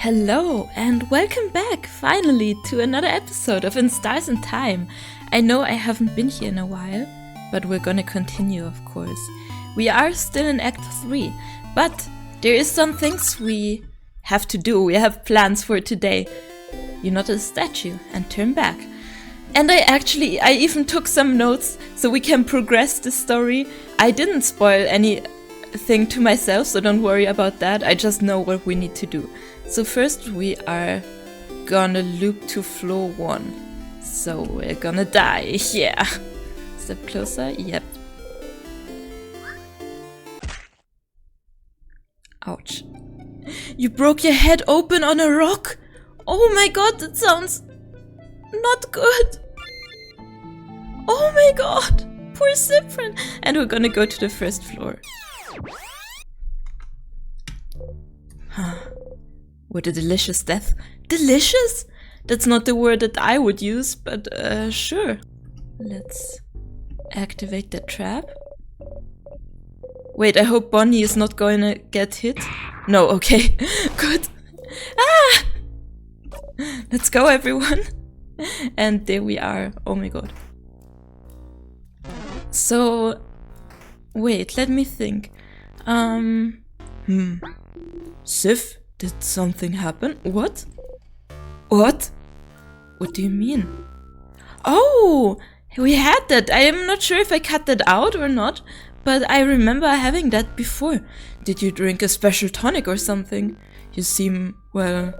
Hello and welcome back finally to another episode of In Stars and Time. I know I haven't been here in a while, but we're gonna continue, of course. We are still in Act 3, but there is some things we have to do. We have plans for today. You notice a statue and turn back. And I even took some notes so we can progress the story. I didn't spoil anything to myself, so don't worry about that. I just know what we need to do. So first we are gonna loop to floor 1. So we're gonna die, yeah. Step closer, yep. Ouch. You broke your head open on a rock? Oh my god, that sounds not good. Oh my god, poor Cyprian. And we're gonna go to the first floor. What a delicious death. Delicious? That's not the word that I would use, but sure. Let's activate the trap. Wait, I hope Bonnie is not going to get hit. No, okay. Good. Ah! Let's go, everyone. And there we are. Oh my god. So, wait, let me think. Sif? Did something happen? What? What? What do you mean? Oh, we had that. I am not sure if I cut that out or not, but I remember having that before. Did you drink a special tonic or something? You seem, well...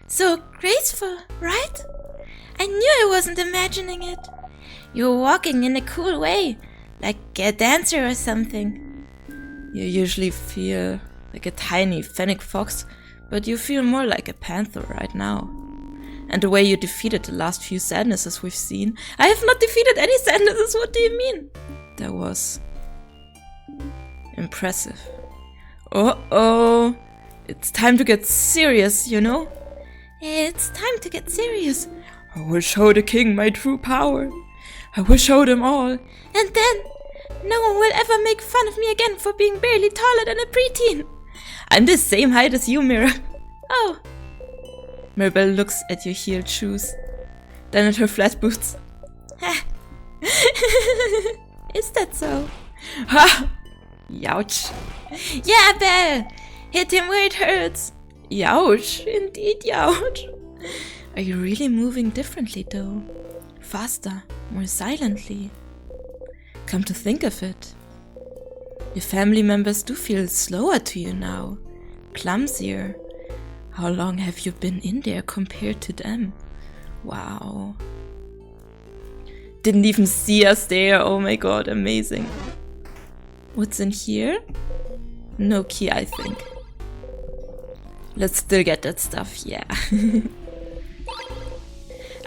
So graceful, right? I knew I wasn't imagining it. You were walking in a cool way, like a dancer or something. You usually feel like a tiny fennec fox, but you feel more like a panther right now. And the way you defeated the last few sadnesses we've seen... I have not defeated any sadnesses, what do you mean? That was... impressive. Uh-oh! It's time to get serious, you know? It's time to get serious. I will show the king my true power. I will show them all. And then, no one will ever make fun of me again for being barely taller than a preteen. I'm the same height as you, Mira. Oh. Mirabelle looks at your heeled shoes, then at her flat boots. Is that so? Ha! Youch. Yeah, Belle! Hit him where it hurts. Youch. Indeed, youch. Are you really moving differently, though? Faster, more silently. Come to think of it, your family members do feel slower to you now, clumsier. How long have you been in there compared to them? Wow. Didn't even see us there, oh my god, amazing. What's in here? No key, I think. Let's still get that stuff, yeah.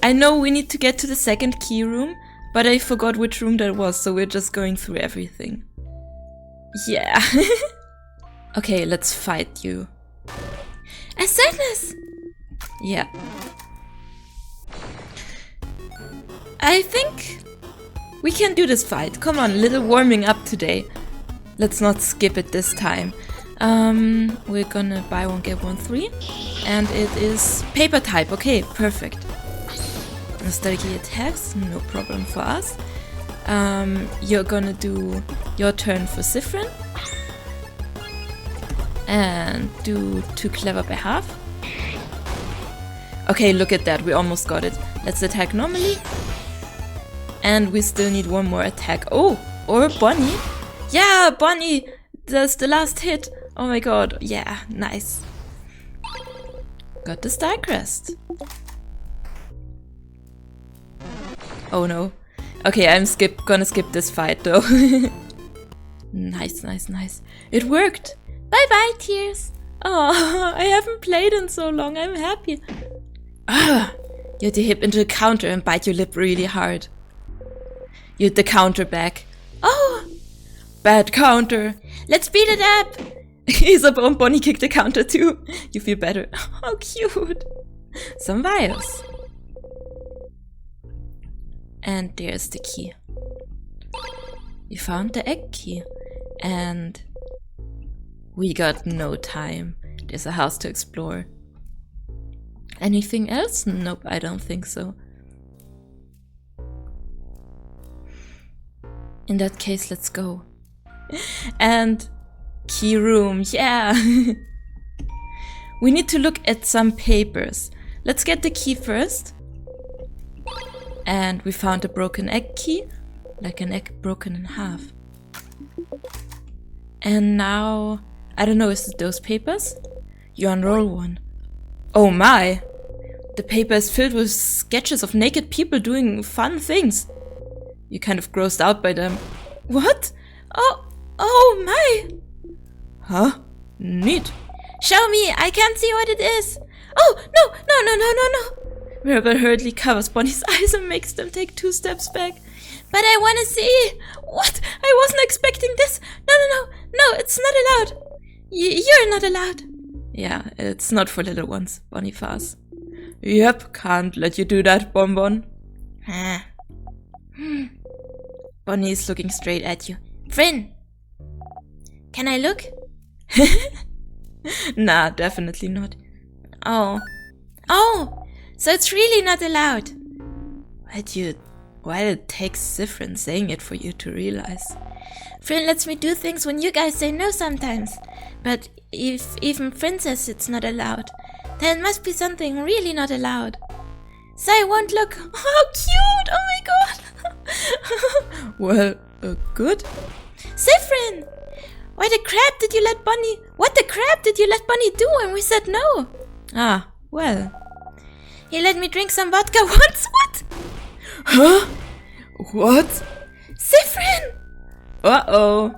I know we need to get to the second key room, but I forgot which room that was, so we're just going through everything. Yeah. Okay, let's fight you. A sadness! Yeah. I think we can do this fight. Come on, a little warming up today. Let's not skip it this time. We're gonna buy one, get one free. And it is paper type. Okay, perfect. Nostalgia attacks, no problem for us. You're gonna do your turn for Cyprian. And do 2 clever by half. Okay, look at that, we almost got it. Let's attack normally. And we still need one more attack. Oh, or Bonnie. Yeah, Bonnie does the last hit. Oh my god, yeah, nice. Got the Star Crest. Oh no. Okay, I'm gonna skip this fight though. Nice, nice, nice. It worked! Bye-bye, Tears. Oh, I haven't played in so long, I'm happy. Ah! You hit the hip into the counter and bite your lip really hard. You hit the counter back. Oh! Bad counter. Let's beat it up! Isabel and Bonnie kicked the counter too. You feel better. How cute. Some vials. And there's the key. You found the egg key. And we got no time. There's a house to explore. Anything else? Nope, I don't think so. In that case, let's go. And key room, yeah. We need to look at some papers. Let's get the key first. And we found a broken egg key, like an egg broken in half. And now, I don't know, is it those papers? You unroll one. Oh my! The paper is filled with sketches of naked people doing fun things. You're kind of grossed out by them. What? Oh my! Huh? Neat. Show me, I can't see what it is. Oh, no. Mirabel hurriedly covers Bonnie's eyes and makes them take 2 steps back. But I want to see. What? I wasn't expecting this. No, it's not allowed. You're not allowed. Yeah, it's not for little ones, Boniface. Yep, can't let you do that, Bonbon. Huh. Bonnie is looking straight at you. Frin, can I look? Nah, definitely not. Oh, so it's really not allowed. Well, it takes Siffrin saying it for you to realize. Frin lets me do things when you guys say no sometimes. But if even Frin says it's not allowed, then it must be something really not allowed. So I won't look. How cute! Oh my god! Well, good. Siffrin! What the crap did you let Bonnie do when we said no? Ah, well. He let me drink some vodka once. What? Huh? What? Siffrin! Uh-oh.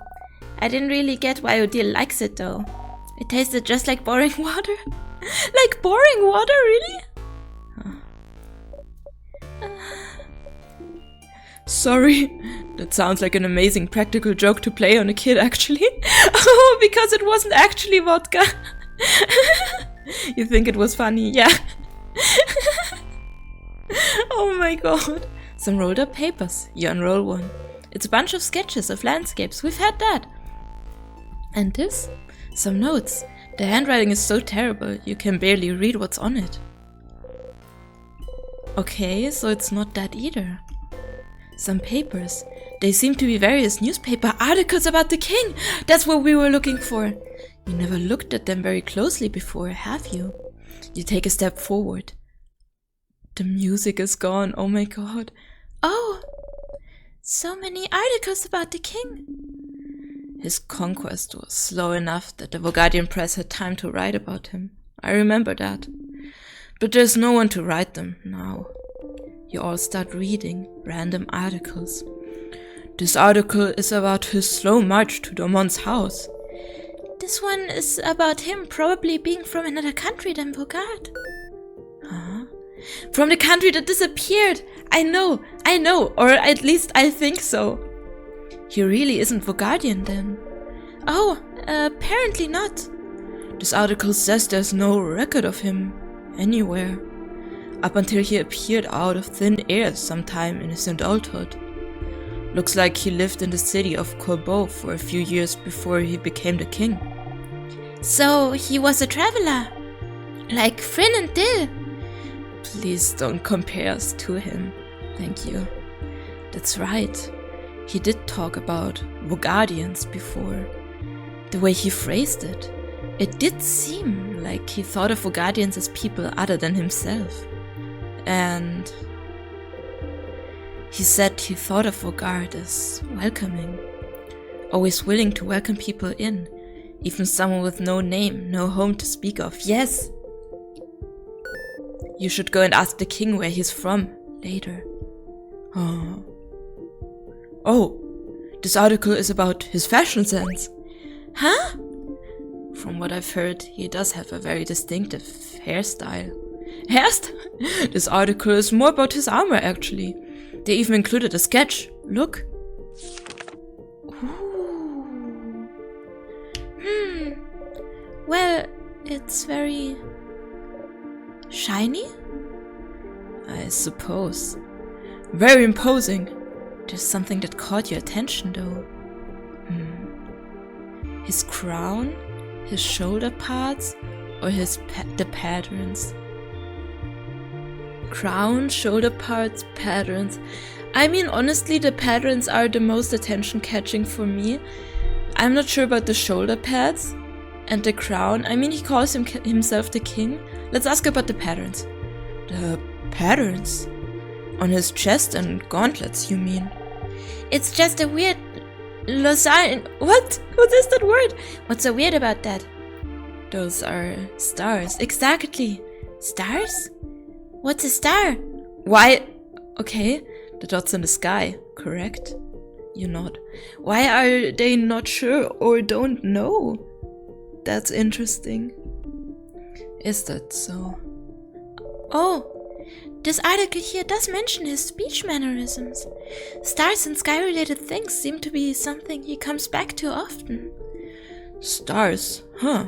I didn't really get why Odile likes it though. It tasted just like boring water. Like boring water, really? Sorry, that sounds like an amazing practical joke to play on a kid, actually. Oh, because it wasn't actually vodka. You think it was funny? Yeah. Oh my god. Some rolled up papers. You unroll one. It's a bunch of sketches of landscapes. We've had that. And this? Some notes. The handwriting is so terrible, you can barely read what's on it. Okay, so it's not that either. Some papers. They seem to be various newspaper articles about the king. That's what we were looking for. You never looked at them very closely before, have you? You take a step forward. The music is gone. Oh my god. Oh, so many articles about the king. His conquest was slow enough that the Vogardian press had time to write about him. I remember that. But there's no one to write them now. You all start reading random articles. This article is about his slow march to Dormont's house. This one is about him probably being from another country than Vogard. Huh? From the country that disappeared! I know, or at least I think so. He really isn't Vogardian then. Oh, apparently not. This article says there's no record of him anywhere. Up until he appeared out of thin air sometime in his adulthood. Looks like he lived in the city of Corbeau for a few years before he became the king. So he was a traveler, like Frin and Dill. Please don't compare us to him, thank you. That's right, he did talk about Vogardians before. The way he phrased it, it did seem like he thought of Vogardians as people other than himself. And he said he thought of Vogard as welcoming, always willing to welcome people in, even someone with no name, no home to speak of. Yes! You should go and ask the king where he's from later. Oh, this article is about his fashion sense. Huh? From what I've heard, he does have a very distinctive hairstyle. This article is more about his armor, actually. They even included a sketch. Look. Ooh. Well, it's very shiny? I suppose. Very imposing. There's something that caught your attention, though. His crown? His shoulder parts? Or the patterns? Crown, shoulder parts, patterns. I mean, honestly, the patterns are the most attention-catching for me. I'm not sure about the shoulder pads and the crown. I mean, he calls himself the king. Let's ask about the patterns. The patterns? On his chest and gauntlets, you mean? It's just a weird Lausanne. What? What is that word? What's so weird about that? Those are stars. Exactly. Stars? What's a star? Why? Okay, the dots in the sky, correct? You nod. Why are they not sure or don't know? That's interesting. Is that so? Oh, this article here does mention his speech mannerisms. Stars and sky-related things seem to be something he comes back to often. Stars, huh?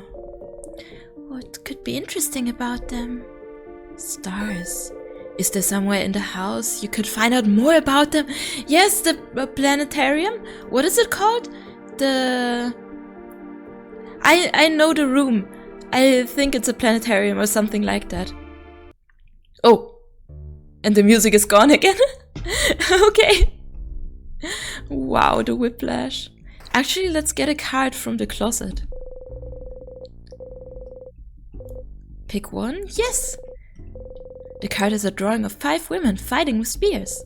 What could be interesting about them? Stars. Is there somewhere in the house you could find out more about them? Yes, the planetarium. What is it called? I know the room. I think it's a planetarium or something like that. Oh, and the music is gone again? Okay. Wow, the whiplash. Actually, let's get a card from the closet. Pick one? Yes! The card is a drawing of 5 women fighting with spears.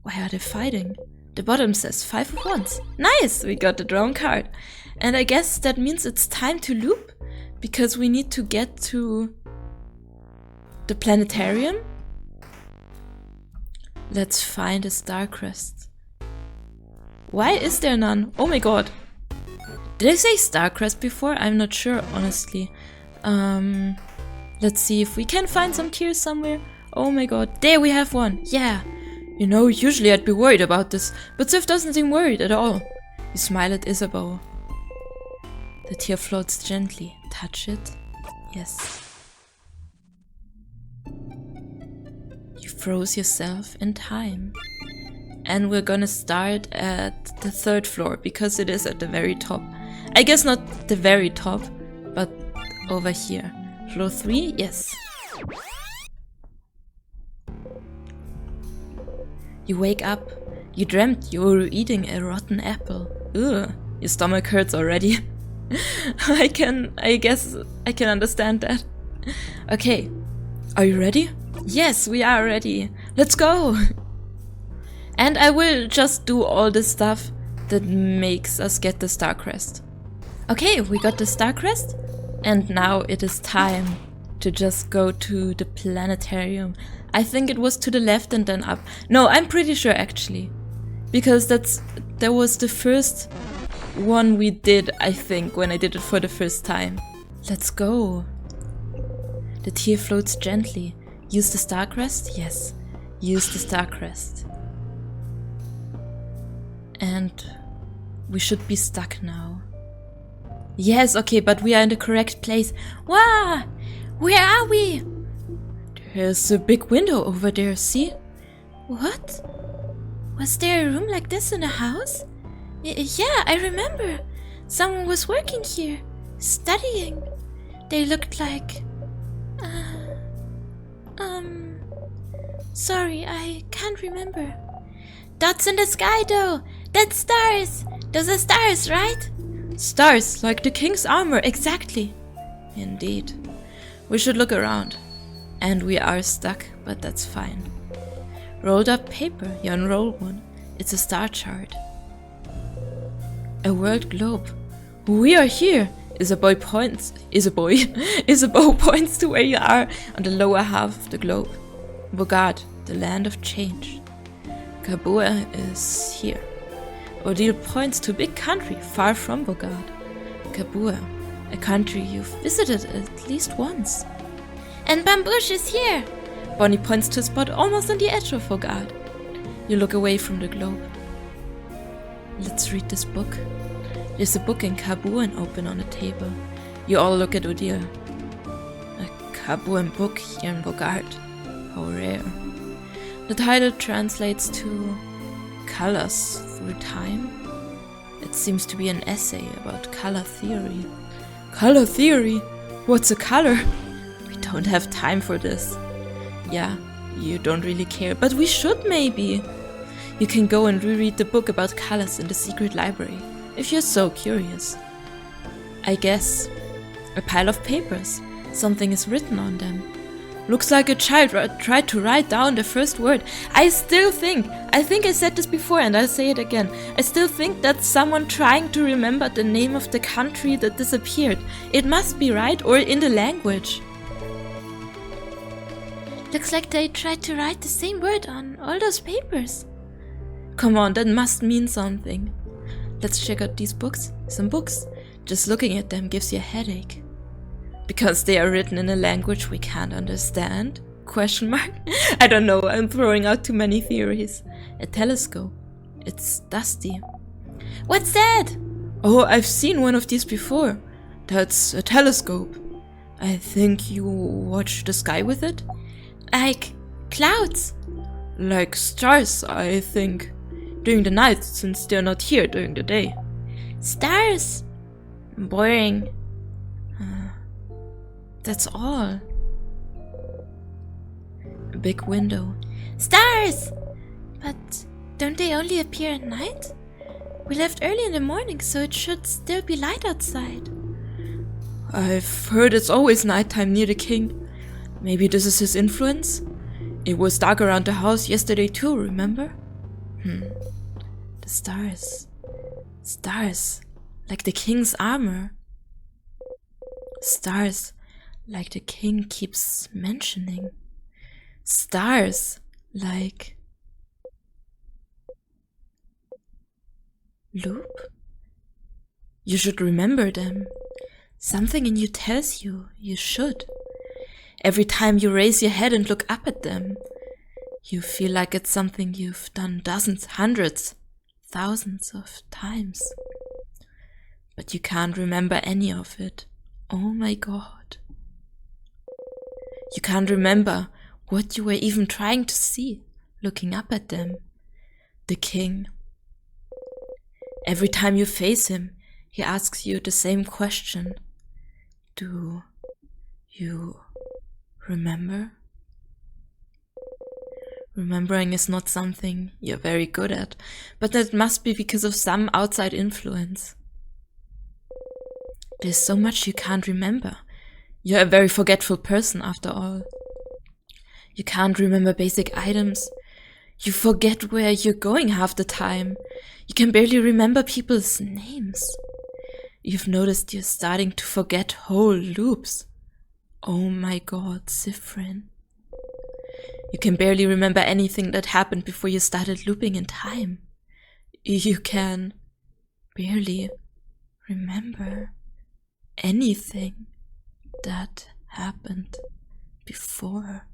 Why are they fighting? The bottom says 5 of wands. Nice! We got the drawn card. And I guess that means it's time to loop, because we need to get to the planetarium. Let's find a star crest. Why is there none? Oh my god. Did I say star crest before? I'm not sure, honestly. Let's see if we can find some tears somewhere. Oh my god. There we have one. Yeah. You know, usually I'd be worried about this, but Sif doesn't seem worried at all. You smile at Isabeau. The tear floats gently. Touch it. Yes. You froze yourself in time. And we're gonna start at the 3rd floor, because it is at the very top. I guess not the very top, but over here. Floor 3? Yes. You wake up. You dreamt you were eating a rotten apple. Ugh, your stomach hurts already. I guess I can understand that. Okay, are you ready? Yes, we are ready. Let's go! And I will just do all the stuff that makes us get the star crest. Okay, we got the star crest. And now it is time to just go to the planetarium. I think it was to the left and then up. No, I'm pretty sure actually. Because that was the first one we did, I think, when I did it for the first time. Let's go. The tear floats gently. Use the star crest? Yes. Use the star crest. And we should be stuck now. Yes, okay, but we are in the correct place. Wow! Where are we? There's a big window over there, see? What? Was there a room like this in a house? Yeah, I remember. Someone was working here, studying. They looked like... Sorry, I can't remember. Dots in the sky, though. That's stars. Those are stars, right? Stars, like the king's armor, exactly. Indeed. We should look around. And we are stuck, but that's fine. Rolled up paper, you unroll one. It's a star chart. A world globe. We are here. Isabeau points to where you are on the lower half of the globe. Bogard, the land of change. Kabua is here. Odile points to a big country far from Bogard. Kabua, a country you've visited at least once. And Bambouche is here. Bonnie points to a spot almost on the edge of Bogard. You look away from the globe. Let's read this book. There's a book in Kabuan open on the table. You all look at Odile. A Kabuan book here in Bogard. How rare. The title translates to Colors Through Time. It seems to be an essay about color theory. Color theory? What's a color? We don't have time for this. Yeah, You don't really care, but we should maybe. You can go and reread the book about colors in the secret library, if you're so curious. I guess. A pile of papers. Something is written on them. Looks like a child tried to write down the first word. I think I said this before and I'll say it again. I still think that's someone trying to remember the name of the country that disappeared. It must be right, or in the language. Looks like they tried to write the same word on all those papers. Come on, that must mean something. Let's check out these books. Some books. Just looking at them gives you a headache. Because they are written in a language we can't understand? Question mark? I don't know, I'm throwing out too many theories. A telescope. It's dusty. What's that? Oh, I've seen one of these before. That's a telescope. I think you watch the sky with it? Like clouds? Like stars, I think. During the night, since they're not here during the day. Stars? Boring. That's all. A big window. Stars! But don't they only appear at night? We left early in the morning, so it should still be light outside. I've heard it's always nighttime near the king. Maybe this is his influence? It was dark around the house yesterday too, remember? The stars. Stars. Like the king's armor. Stars. Like the king keeps mentioning. Stars. Like... Loop? You should remember them. Something in you tells you should. Every time you raise your head and look up at them, you feel like it's something you've done dozens, hundreds, thousands of times. But you can't remember any of it. Oh my god. You can't remember what you were even trying to see, looking up at them. The king. Every time you face him, he asks you the same question. Do you remember? Remembering is not something you're very good at, but that must be because of some outside influence. There's so much you can't remember. You're a very forgetful person after all. You can't remember basic items. You forget where you're going half the time. You can barely remember people's names. You've noticed you're starting to forget whole loops. Oh my god, Siffrin. You can barely remember anything that happened before you started looping in time. You can barely remember anything that happened before.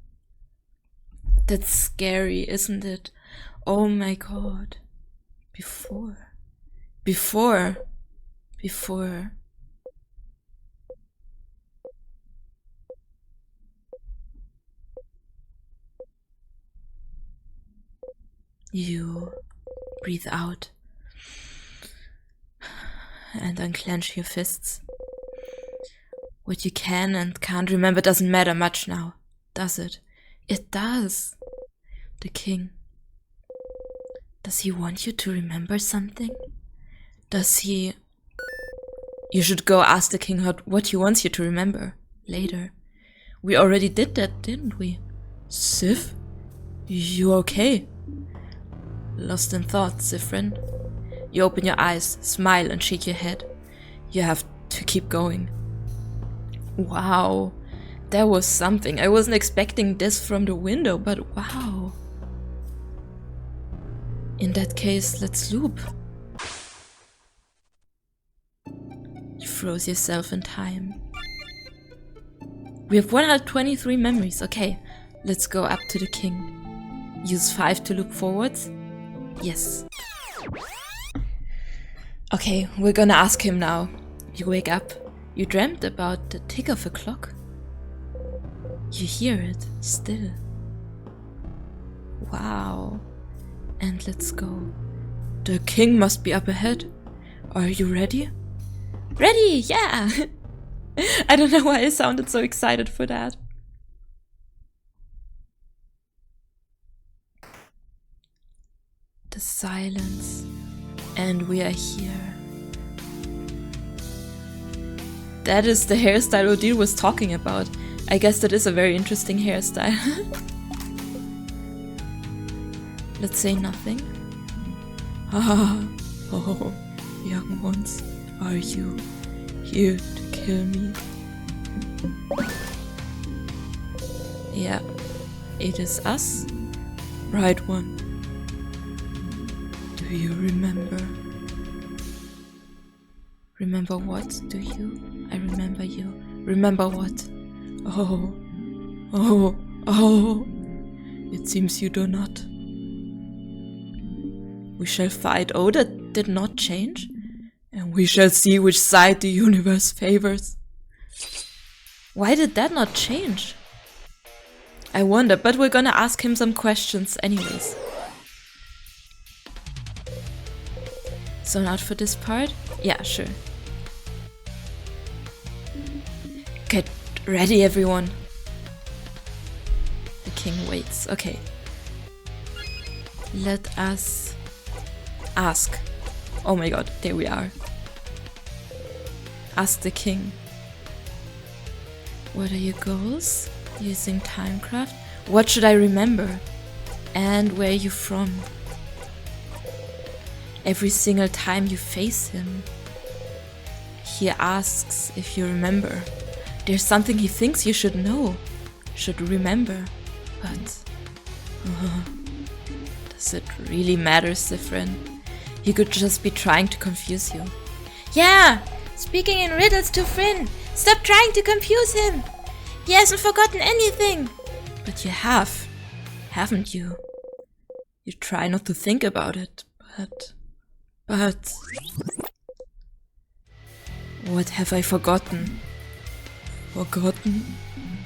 That's scary, isn't it? Oh my god. Before. You breathe out and unclench your fists. What you can and can't remember doesn't matter much now, does it? It does. The king. Does he want you to remember something? Does he... You should go ask the king what he wants you to remember later. We already did that, didn't we? Sif? You okay? Lost in thought, Siffrin. You open your eyes, smile and shake your head. You have to keep going. Wow, that was something. I wasn't expecting this from the window, but wow. In that case, let's loop. You froze yourself in time. We have 123 memories. Okay, let's go up to the king. Use 5 to loop forwards. Yes. Okay, we're gonna ask him now. You wake up. You dreamt about the tick of a clock. You hear it still. Wow. And let's go. The king must be up ahead. Are you ready? Ready, yeah! I don't know why I sounded so excited for that. The silence. And we are here. That is the hairstyle Odile was talking about. I guess that is a very interesting hairstyle. Let's say nothing. Oh, young ones, are you here to kill me? Yeah, it is us. Right one. Do you remember? Remember what, do you? I remember you. Remember what? Oh. It seems you do not. We shall fight. Oh, that did not change? And we shall see which side the universe favors. Why did that not change? I wonder, but we're gonna ask him some questions anyways. So not for this part? Yeah, sure. Get ready, everyone. The king waits. Okay. Let us ask. Oh my god, there we are. Ask the king. What are your goals? Using Timecraft? What should I remember? And where are you from? Every single time you face him, he asks if you remember. There's something he thinks you should know, should remember. But does it really matter, Siffrin? He could just be trying to confuse you. Yeah! Speaking in riddles to Frin! Stop trying to confuse him! He hasn't forgotten anything! But you have, haven't you? You try not to think about it, but... What have I forgotten? Forgotten?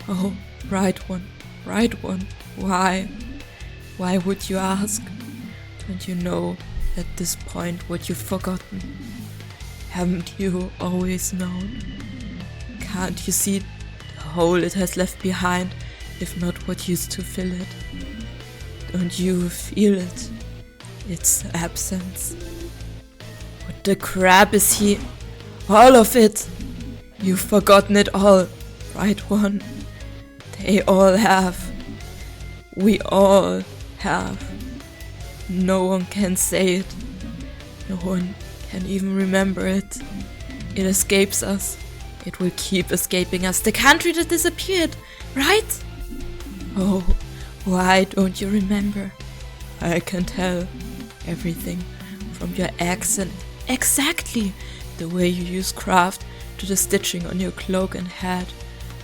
Oh, right one. Why? Why would you ask? Don't you know at this point what you've forgotten? Haven't you always known? Can't you see the hole it has left behind, if not what used to fill it? Don't you feel it? Its absence. What the crap is he? All of it! You've forgotten it all, right one? They all have. We all have. No one can say it. No one can even remember it. It escapes us. It will keep escaping us. The country that disappeared, right? Oh, why don't you remember? I can tell everything from your accent. Exactly the way you use craft, to the stitching on your cloak and hat,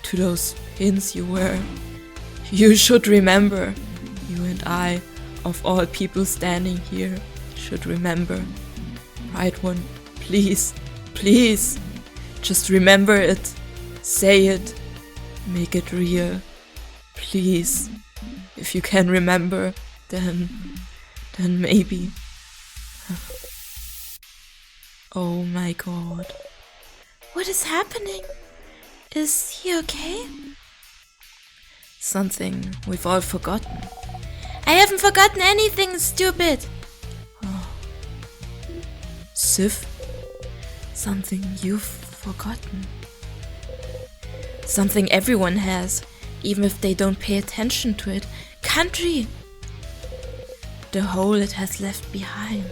to those pins you wear. You should remember. You and I, of all people standing here, should remember. Right one, please, please, just remember it. Say it. Make it real. Please. If you can remember, then maybe. Oh my god. What is happening? Is he okay? Something we've all forgotten. I haven't forgotten anything, stupid! Oh. Sif? Something you've forgotten. Something everyone has, even if they don't pay attention to it. Country! The hole it has left behind.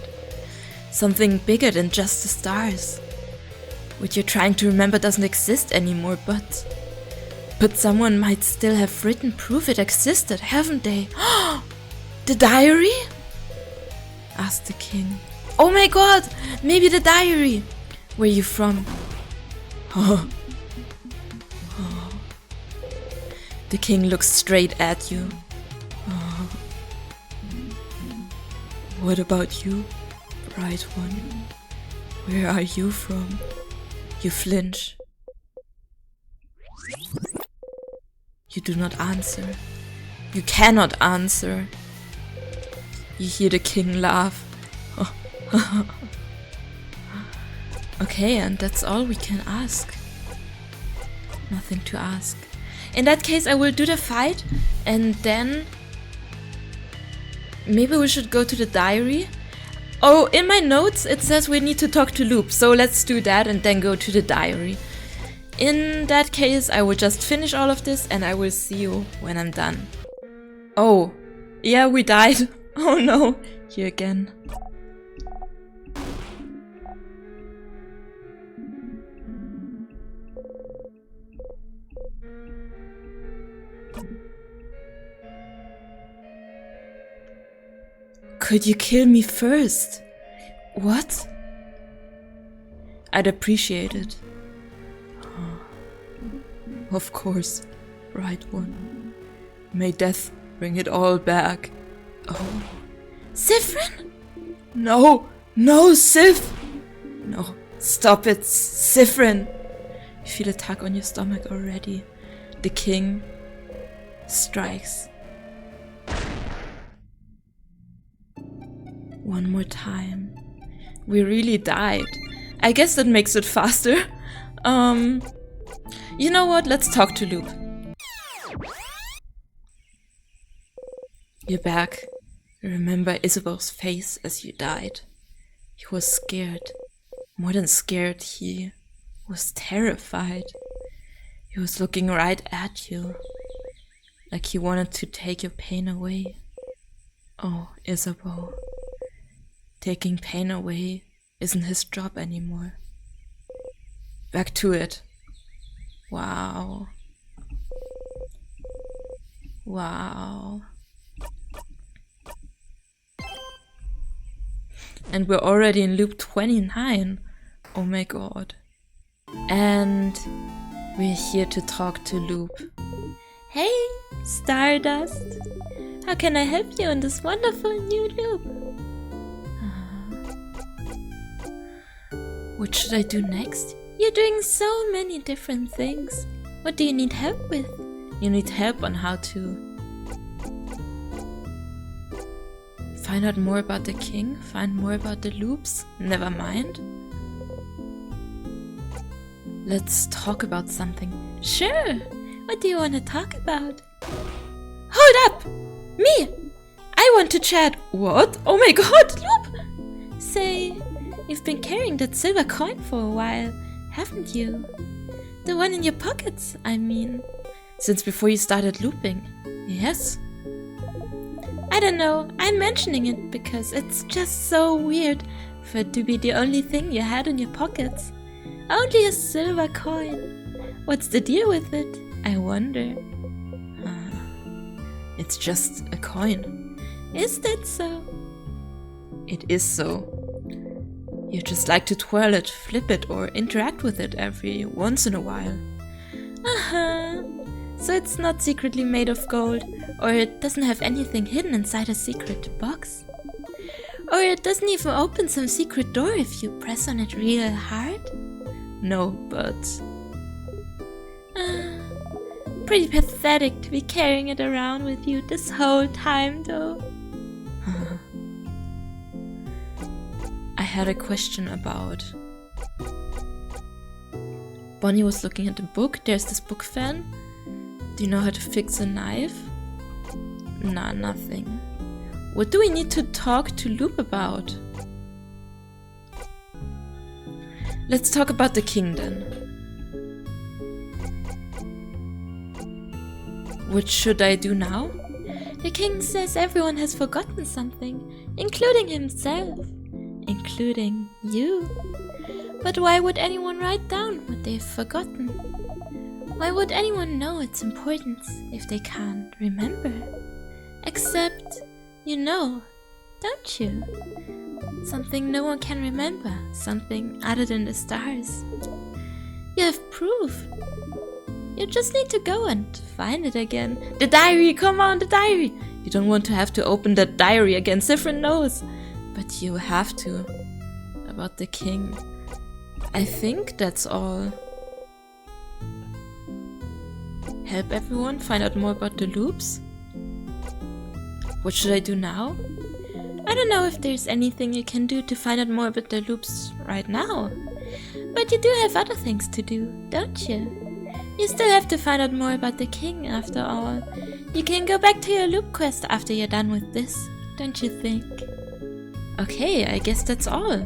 Something bigger than just the stars. What you're trying to remember doesn't exist anymore, but someone might still have written proof it existed, haven't they? The diary? Asked the king. Oh my god! Maybe the diary! Where are you from? Oh. The king looks straight at you. Oh. What about you, bright one? Where are you from? You flinch. You do not answer. You cannot answer. You hear the king laugh. Okay, and that's all we can ask. Nothing to ask. In that case, I will do the fight, and then maybe we should go to the diary Oh, in my notes it says we need to talk to Loop, so let's do that and then go to the diary. In that case, I will just finish all of this and I will see you when I'm done. Oh, yeah, we died. Oh no, here again. Could you kill me first? What? I'd appreciate it. Of course, right one. May death bring it all back. Oh. Siffrin? No! No, Sif! No, stop it, Siffrin! You feel a tug on your stomach already. The king strikes. One more time. We really died. I guess that makes it faster. You know what? Let's talk to Loop. You're back. Remember Isabel's face as you died. He was scared. More than scared, he was terrified. He was looking right at you. Like he wanted to take your pain away. Oh, Isabel. Taking pain away isn't his job anymore. Back to it. Wow. Wow. And we're already in loop 29. Oh my god. And we're here to talk to Loop. Hey, Stardust. How can I help you in this wonderful new loop? What should I do next? You're doing so many different things. What do you need help with? You need help on how to find out more about the king, find more about the loops. Never mind. Let's talk about something. Sure. What do you want to talk about? Hold up! Me! I want to chat. What? Oh my god, Loop! Say, you've been carrying that silver coin for a while, haven't you? The one in your pockets, I mean. Since before you started looping. Yes. I don't know, I'm mentioning it because it's just so weird for it to be the only thing you had in your pockets. Only a silver coin. What's the deal with it, I wonder? It's just a coin. Is that so? It is so. You just like to twirl it, flip it, or interact with it every once in a while. Uh-huh. So it's not secretly made of gold, or it doesn't have anything hidden inside a secret box. Or it doesn't even open some secret door if you press on it real hard. No, but... Pretty pathetic to be carrying it around with you this whole time, though. I had a question about... Bonnie was looking at the book. There's this book fan. Do you know how to fix a knife? Nah, nothing. What do we need to talk to Loop about? Let's talk about the king then. What should I do now? The king says everyone has forgotten something, including himself, including you. But why would anyone write down what they've forgotten? Why would anyone know its importance if they can't remember? Except, you know, don't you? Something no one can remember, something other than the stars. You have proof. You just need to go and find it again. The diary! Come on, the diary! You don't want to have to open that diary again, Siffrin knows. But you have to. About the king. I think that's all. Help everyone find out more about the loops? What should I do now? I don't know if there's anything you can do to find out more about the loops right now. But you do have other things to do, don't you? You still have to find out more about the king after all. You can go back to your loop quest after you're done with this, don't you think? Okay, I guess that's all.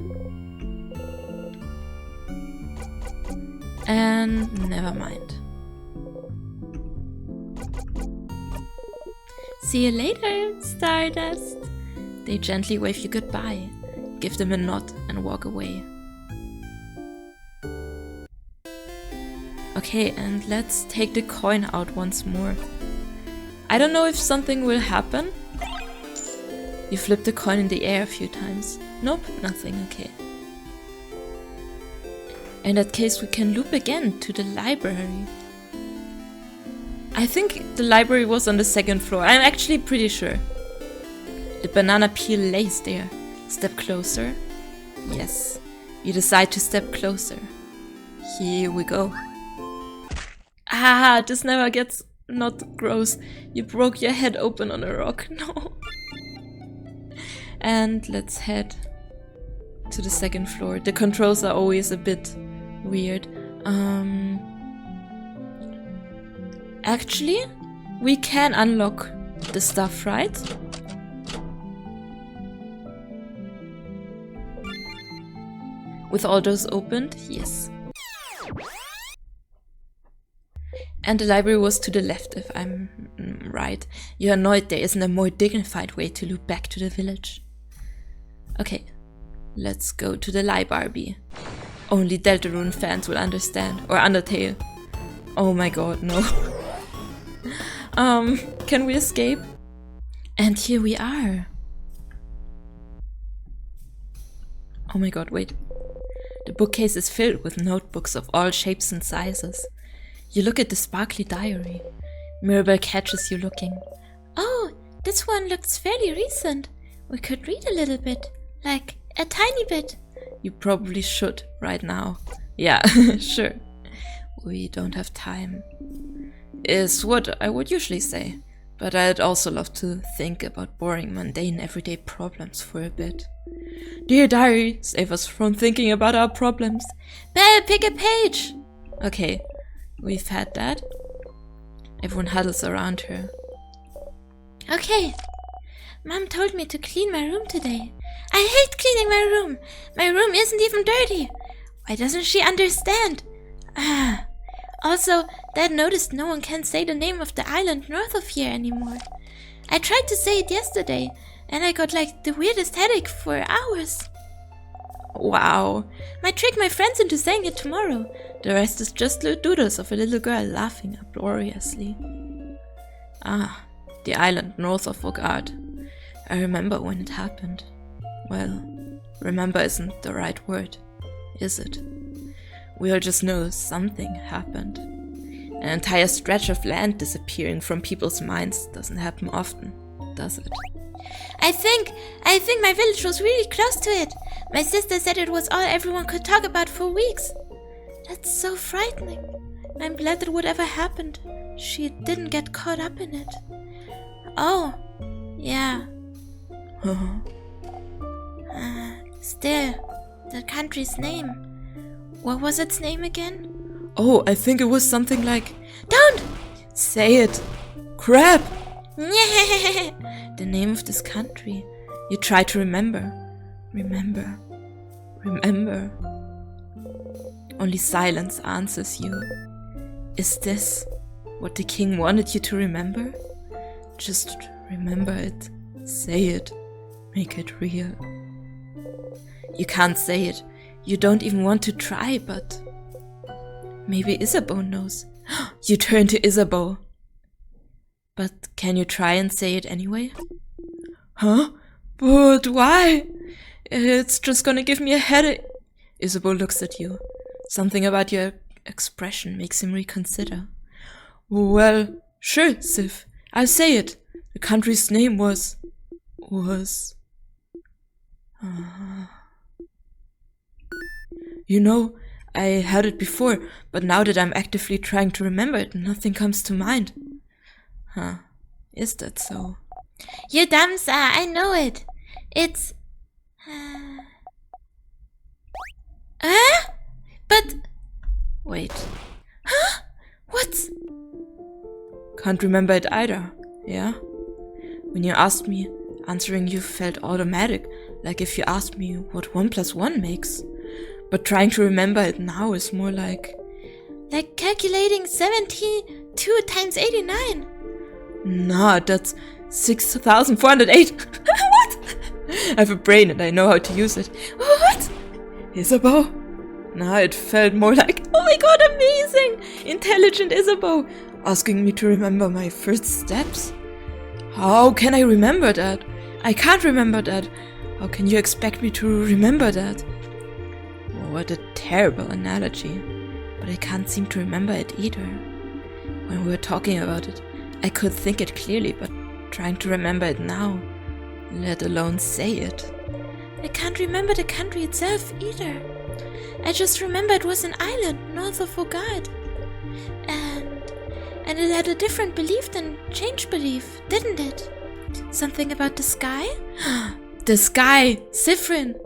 And never mind. See you later, Stardust. They gently wave you goodbye, give them a nod and walk away. Okay, and let's take the coin out once more. I don't know if something will happen. You flip the coin in the air a few times. Nope, nothing, okay. In that case, we can loop again to the library. I think the library was on the second floor. I'm actually pretty sure. The banana peel lays there. Step closer. Yes. You decide to step closer. Here we go. Ah, this never gets not gross. You broke your head open on a rock. No. And let's head to the second floor. The controls are always a bit weird. Actually, we can unlock the stuff, right? With all doors opened? Yes. And the library was to the left, if I'm right. You're annoyed there isn't a more dignified way to loop back to the village. Okay, let's go to the library. Only Deltarune fans will understand. Or Undertale. Oh my god, no. Can we escape? And here we are. Oh my god, wait. The bookcase is filled with notebooks of all shapes and sizes. You look at the sparkly diary. Mirabelle catches you looking. Oh, this one looks fairly recent. We could read a little bit. Like, a tiny bit. You probably should right now. Yeah, sure. We don't have time. Is what I would usually say. But I'd also love to think about boring, mundane, everyday problems for a bit. Dear diary, save us from thinking about our problems. Belle, pick a page! Okay, we've had that. Everyone huddles around her. Okay. Mom told me to clean my room today. I hate cleaning my room. My room isn't even dirty. Why doesn't she understand? Ah. Also, Dad noticed no one can say the name of the island north of here anymore. I tried to say it yesterday, and I got like the weirdest headache for hours. Wow. Might trick my friends into saying it tomorrow. The rest is just little doodles of a little girl laughing uproariously. Ah, the island north of Vogard. I remember when it happened. Well, remember isn't the right word, is it? We all just know something happened. An entire stretch of land disappearing from people's minds doesn't happen often, does it? I think my village was really close to it. My sister said it was all everyone could talk about for weeks. That's so frightening. I'm glad that whatever happened, she didn't get caught up in it. Oh, yeah. Still, the country's name. What was its name again? Oh, I think it was something like... Don't! Say it! Crap! The name of this country. You try to remember. Remember. Only silence answers you. Is this what the king wanted you to remember? Just remember it. Say it. Make it real. You can't say it. You don't even want to try, but... Maybe Isabeau knows. You turn to Isabeau. But can you try and say it anyway? Huh? But why? It's just gonna give me a headache. Isabeau looks at you. Something about your expression makes him reconsider. Well, sure, Sif. I'll say it. The country's name was... You know, I heard it before, but now that I'm actively trying to remember it, nothing comes to mind. Huh. Is that so? You dumb sir, I know it. It's... But... Wait. Huh? What? Can't remember it either, yeah? When you asked me, answering you felt automatic, Like if you asked me what 1 + 1 makes. But trying to remember it now is more like calculating 72 times 89. Nah, that's 6,408. What? I have a brain and I know how to use it. What? Isabeau? Nah, it felt more like, oh my god, amazing! Intelligent Isabeau, asking me to remember my first steps. How can I remember that? I can't remember that. How can you expect me to remember that? What a terrible analogy. But I can't seem to remember it either. When we were talking about it, I could think it clearly, but trying to remember it now, let alone say it. I can't remember the country itself either. I just remember it was an island north of Vaugarde. And it had a different belief than change belief, didn't it? Something about the sky? The sky! Siffrin!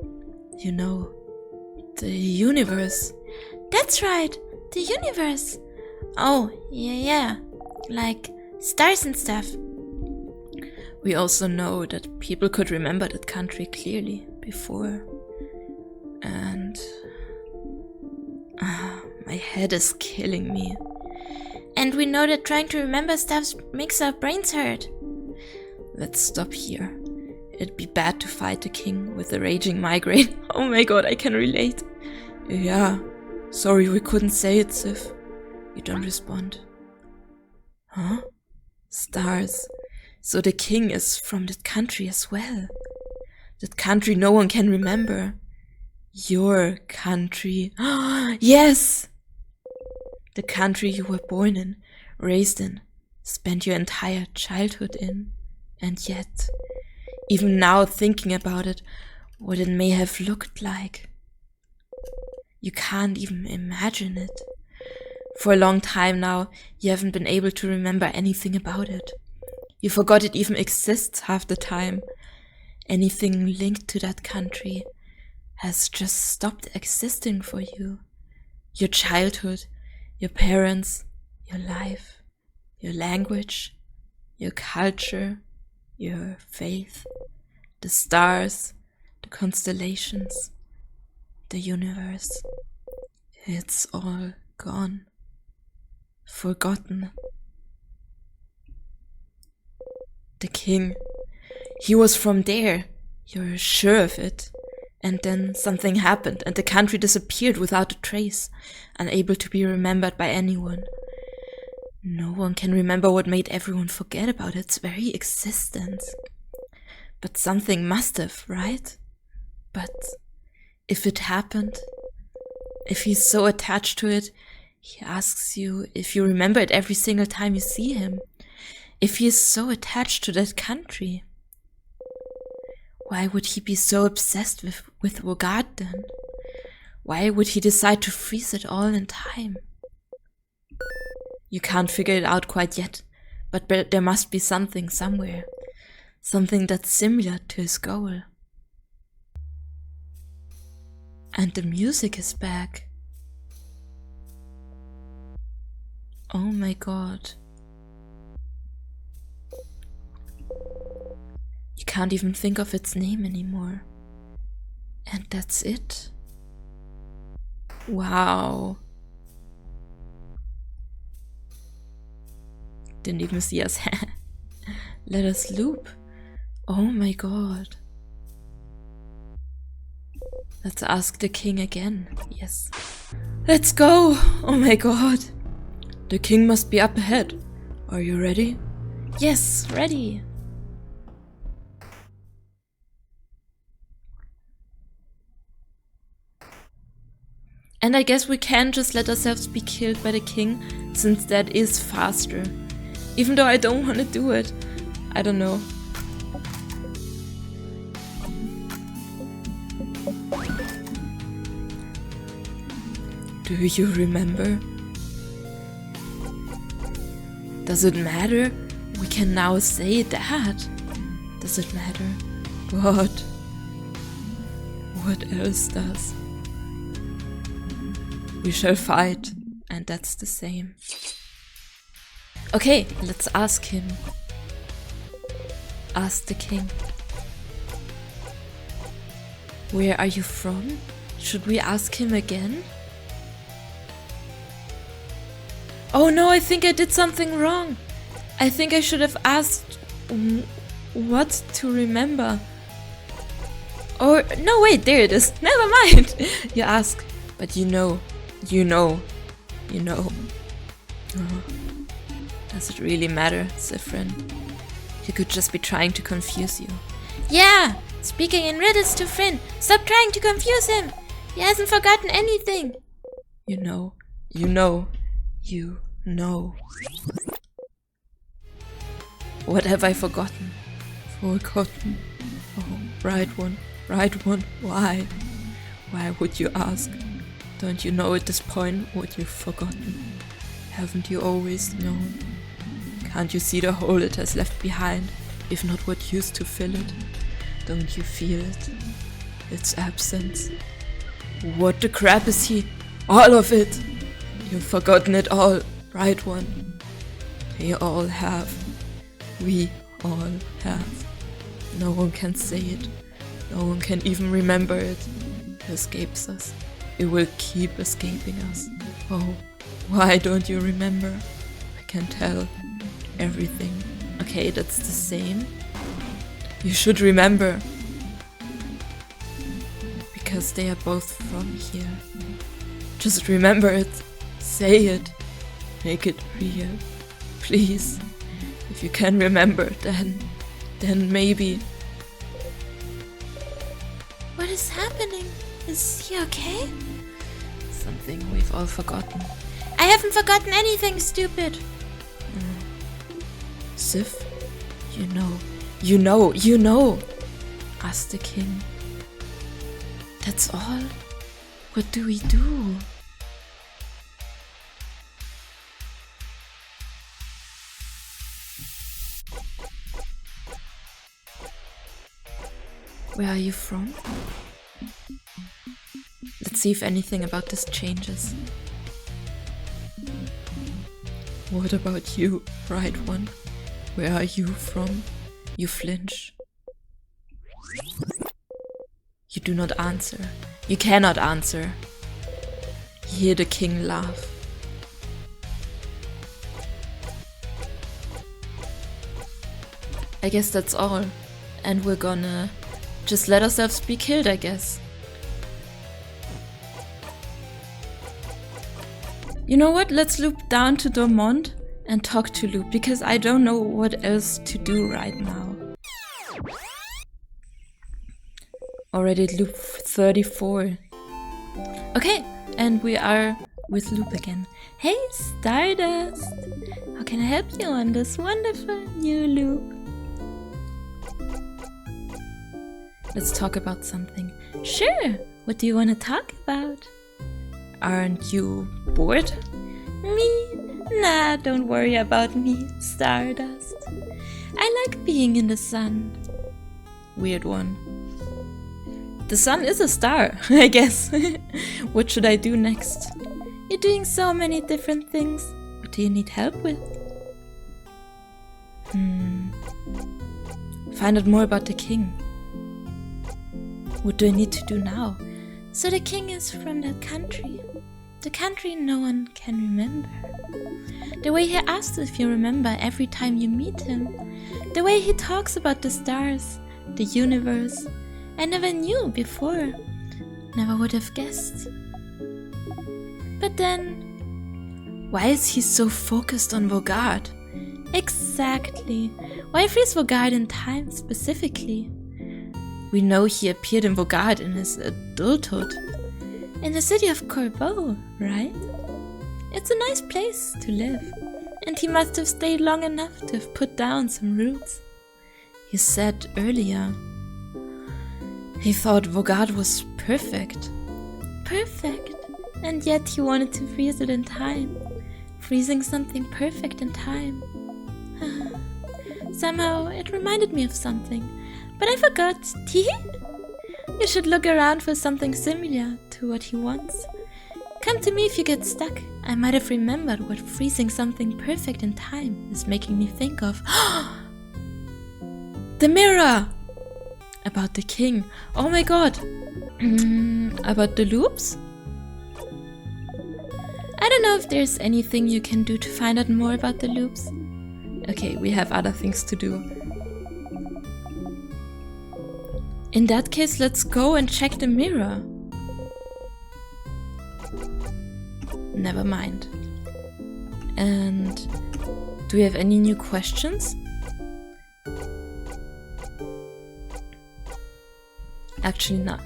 You know, the universe. That's right, the universe. Oh, yeah. Like stars and stuff. We also know that people could remember that country clearly before. And my head is killing me. And we know that trying to remember stuff makes our brains hurt. Let's stop here. It'd be bad to fight the king with a raging migraine. Oh my god, I can relate. Yeah, sorry we couldn't say it, Sif. You don't respond. Huh? Stars. So the king is from that country as well. That country no one can remember. Your country. Yes! The country you were born in, raised in, spent your entire childhood in. And yet, even now thinking about it, what it may have looked like. You can't even imagine it. For a long time now, you haven't been able to remember anything about it. You forgot it even exists half the time. Anything linked to that country has just stopped existing for you. Your childhood, your parents, your life, your language, your culture, your faith, the stars, the constellations, the universe. It's all gone. Forgotten. The king, he was from there, you're sure of it. And then something happened and the country disappeared without a trace, unable to be remembered by anyone. No one can remember what made everyone forget about its very existence. But something must have, right? But if it happened, if he's so attached to it, he asks you if you remember it every single time you see him. If he is so attached to that country, why would he be so obsessed with Vaugarde then? Why would he decide to freeze it all in time? You can't figure it out quite yet, but there must be something somewhere. Something that's similar to his goal. And the music is back. Oh my god. You can't even think of its name anymore. And that's it. Wow. Didn't even see us. Let us loop. Oh my god. Let's ask the king again. Yes. Let's go! Oh my god. The king must be up ahead. Are you ready? Yes, ready. And I guess we can just let ourselves be killed by the king, since that is faster. Even though I don't want to do it. I don't know. Do you remember? Does it matter? We can now say that. Does it matter? What? What else does? We shall fight, and that's the same. Okay, let's ask him. Ask the king. Where are you from? Should we ask him again? Oh no, I think I did something wrong. I think I should have asked what to remember. Or, no wait, there it is. Never mind. You ask, but you know. Oh. Does it really matter, Siffrin? He could just be trying to confuse you. Yeah, speaking in riddles to Fryn. Stop trying to confuse him. He hasn't forgotten anything. You know. What have I forgotten? Forgotten. Oh, right one. Why? Why would you ask? Don't you know at this point what you've forgotten? Haven't you always known? Can't you see the hole it has left behind, if not what used to fill it? Don't you feel it? Its absence? What the crap is he? All of it! You've forgotten it all, right one? We all have. We all have. No one can say it. No one can even remember it. It escapes us. It will keep escaping us. Oh, why don't you remember? I can tell everything. Okay, that's the same. You should remember. Because they are both from here. Just remember it. Say it. Make it real. Please. If you can remember, then maybe. What is happening? Is he okay? Something we've all forgotten. I haven't forgotten anything, stupid. Sif, you know. Asked the king. That's all? What do we do? Where are you from? Let's see if anything about this changes. What about you, right one? Where are you from? You flinch. You do not answer. You cannot answer. You hear the king laugh. I guess that's all. And we're gonna just let ourselves be killed, I guess. You know what? Let's loop down to Dormont and talk to Loop, because I don't know what else to do right now. Already at loop 34. Okay, and we are with Loop again. Hey, Stardust! How can I help you on this wonderful new loop? Let's talk about something. Sure! What do you want to talk about? Aren't you bored? Me? Nah, don't worry about me, Stardust. I like being in the sun. Weird one. The sun is a star, I guess. What should I do next? You're doing so many different things. What do you need help with? Find out more about the king. What do I need to do now? So the king is from that country. The country no one can remember. The way he asks if you remember every time you meet him. The way he talks about the stars, the universe. I never knew before. Never would have guessed. But then, why is he so focused on Vaugarde? Exactly. Why freeze Vaugarde in time specifically? We know he appeared in Vaugarde in his adulthood. In the city of Corbeau, right? It's a nice place to live. And he must have stayed long enough to have put down some roots. You said earlier he thought Vaugarde was perfect. Perfect. And yet he wanted to freeze it in time. Freezing something perfect in time. Somehow it reminded me of something. But I forgot. You should look around for something similar to what he wants. Come to me if you get stuck. I might have remembered what freezing something perfect in time is making me think of. The mirror! About the king. Oh my god! About the loops? I don't know if there's anything you can do to find out more about the loops. Okay, we have other things to do. In that case, let's go and check the mirror. Never mind. And do we have any new questions? Actually, not.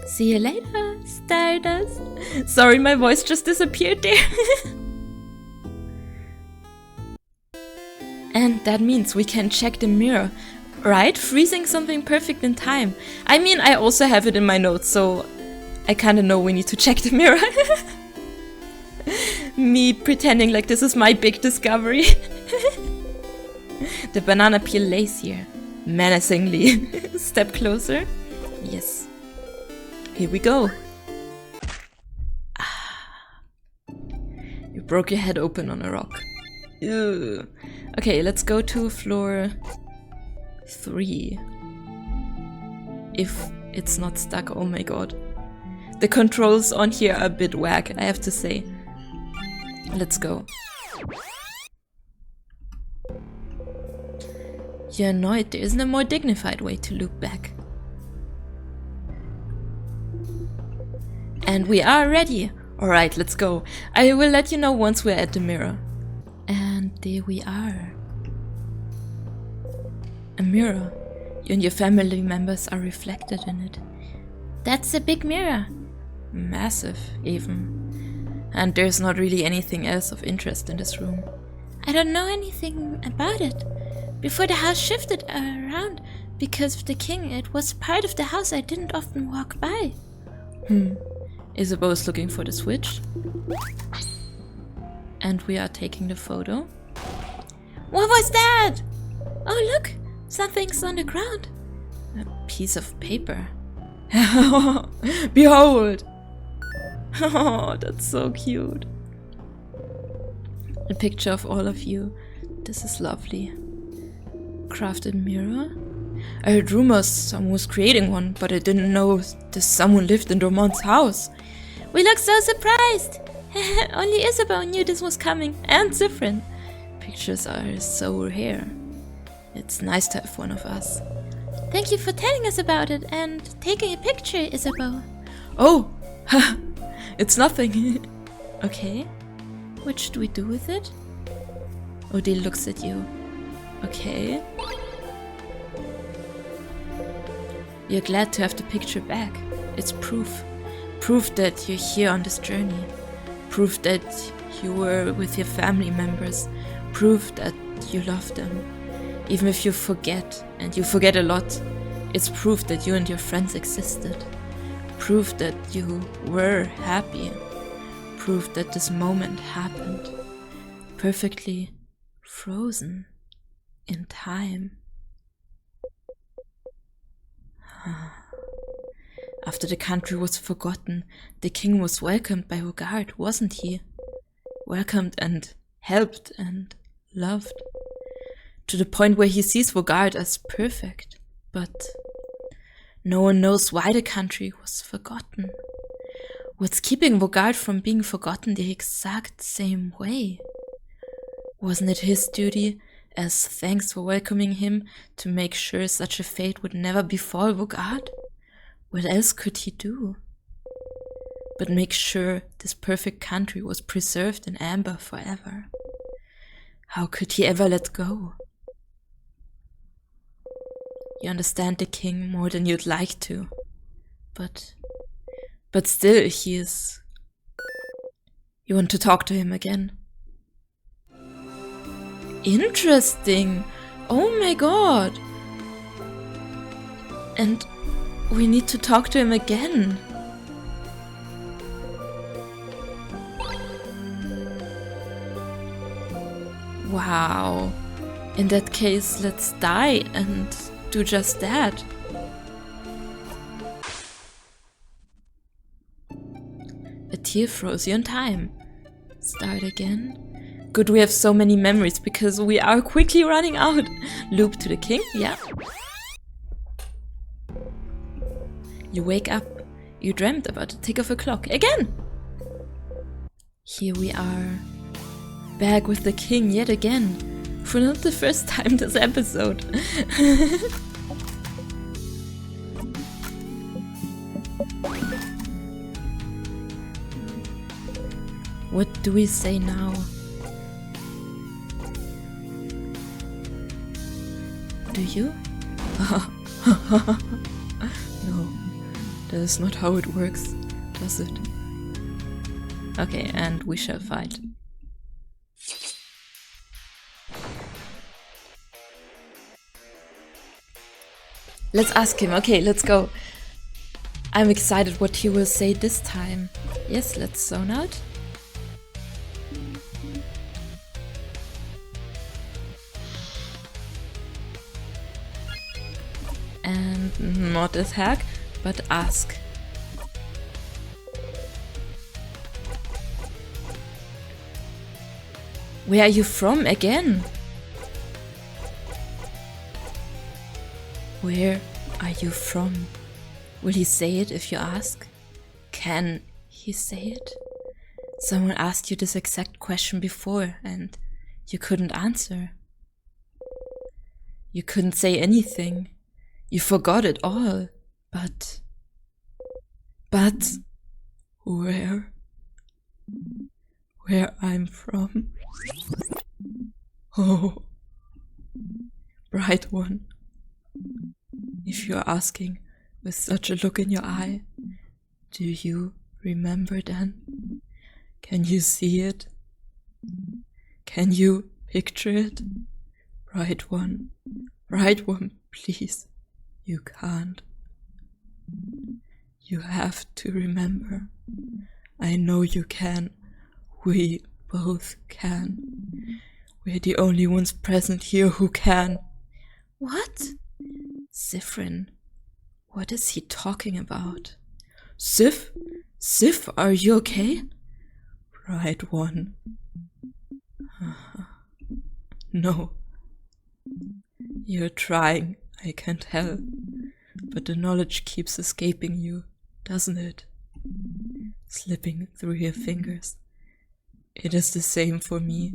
See you later, Stardust. Sorry, my voice just disappeared there. And that means we can check the mirror, right? Freezing something perfect in time. I mean, I also have it in my notes, so I kind of know we need to check the mirror. Me pretending like this is my big discovery. The banana peel lays here, menacingly. Step closer. Yes. Here we go. You broke your head open on a rock. Ew. Okay, let's go to floor 3. If it's not stuck, oh my god. The controls on here are a bit whack, I have to say. Let's go. You're annoyed there isn't a more dignified way to look back. And we are ready. Alright, let's go. I will let you know once we're at the mirror. And there we are. A mirror. You and your family members are reflected in it. That's a big mirror. Massive, even. And there's not really anything else of interest in this room. I don't know anything about it. Before the house shifted around, because of the king, it was part of the house I didn't often walk by. Isabeau's looking for the switch. And we are taking the photo. What was that? Oh look, something's on the ground. A piece of paper. Behold! Oh, that's so cute. A picture of all of you. This is lovely. Crafted mirror? I heard rumors someone was creating one, but I didn't know this someone lived in Dormont's house. We look so surprised. Only Isabeau knew this was coming, and Zifrin. Pictures are so rare. It's nice to have one of us. Thank you for telling us about it and taking a picture, Isabeau. Oh! It's nothing. Okay. What should we do with it? Odile looks at you. Okay. You're glad to have the picture back. It's proof. Proof that you're here on this journey. Proof that you were with your family members. Proof that you love them. Even if you forget, and you forget a lot, it's proof that you and your friends existed. Proof that you were happy. Proof that this moment happened. Perfectly frozen in time. After the country was forgotten, the king was welcomed by Vaugarde, wasn't he? Welcomed and helped and loved. To the point where he sees Vaugarde as perfect. But no one knows why the country was forgotten. What's keeping Vaugarde from being forgotten the exact same way? Wasn't it his duty, as thanks for welcoming him, to make sure such a fate would never befall Vaugarde? What else could he do? But make sure this perfect country was preserved in amber forever. How could he ever let go? You understand the king more than you'd like to. But still he is... You want to talk to him again? Interesting! Oh my god! And we need to talk to him again. Wow. In that case, let's die and do just that. A tear froze you in time. Start again. Good, we have so many memories because we are quickly running out. Loop to the king, yeah. You wake up. You dreamt about the tick of a clock. Again! Here we are. Back with the king yet again. For not the first time this episode. What do we say now? Do you? No, that is not how it works, does it? Okay, and we shall fight. Let's ask him. Okay, let's go. I'm excited what he will say this time. Yes, let's zone out. And not attack, but ask. Where are you from again? Where are you from? Will he say it if you ask? Can he say it? Someone asked you this exact question before and you couldn't answer. You couldn't say anything. You forgot it all. But where I'm from? Oh, bright one. If you're asking with such a look in your eye, do you remember then? Can you see it? Can you picture it? Bright one, please, you can't. You have to remember. I know you can. We both can. We're the only ones present here who can. What? Siffrin, what is he talking about? Sif, are you okay? Bright one. No. You're trying, I can tell. But the knowledge keeps escaping you, doesn't it? Slipping through your fingers. It is the same for me.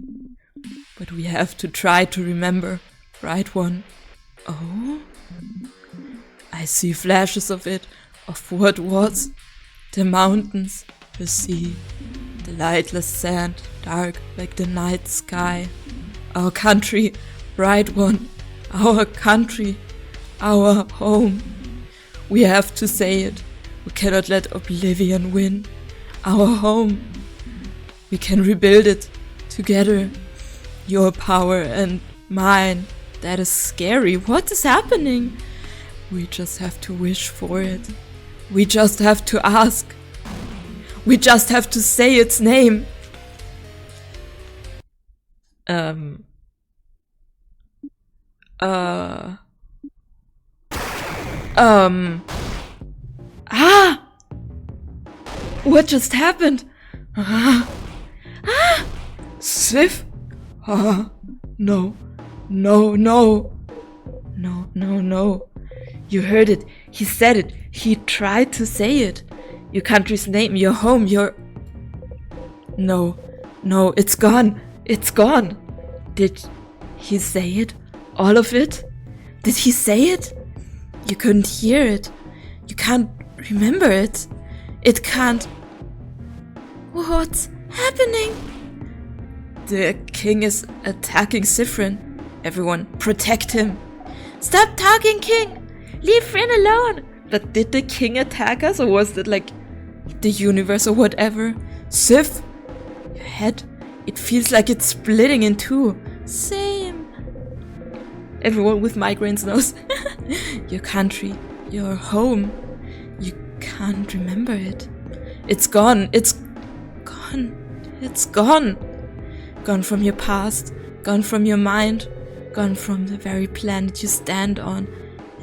But we have to try to remember, bright one. Oh? I see flashes of it, of what was. The mountains, the sea, the lightless sand, dark like the night sky. Our country, bright one, our country, our home. We have to say it. We cannot let oblivion win. Our home. We can rebuild it together. Your power and mine. That is scary. What is happening? We just have to wish for it. We just have to ask. We just have to say its name. What just happened? Sif? No. You heard it. He said it. He tried to say it. Your country's name, your home, your... No, it's gone. It's gone. Did he say it? All of it? Did he say it? You couldn't hear it. You can't remember it. It can't... What's happening? The king is attacking Siffrin. Everyone, protect him. Stop talking, king! Leave Fryn alone! But did the king attack us, or was it like the universe or whatever? Sif, your head, it feels like it's splitting in two. Same. Everyone with migraines knows. Your country, your home, you can't remember it. It's gone. It's gone. Gone from your past, gone from your mind, gone from the very planet you stand on.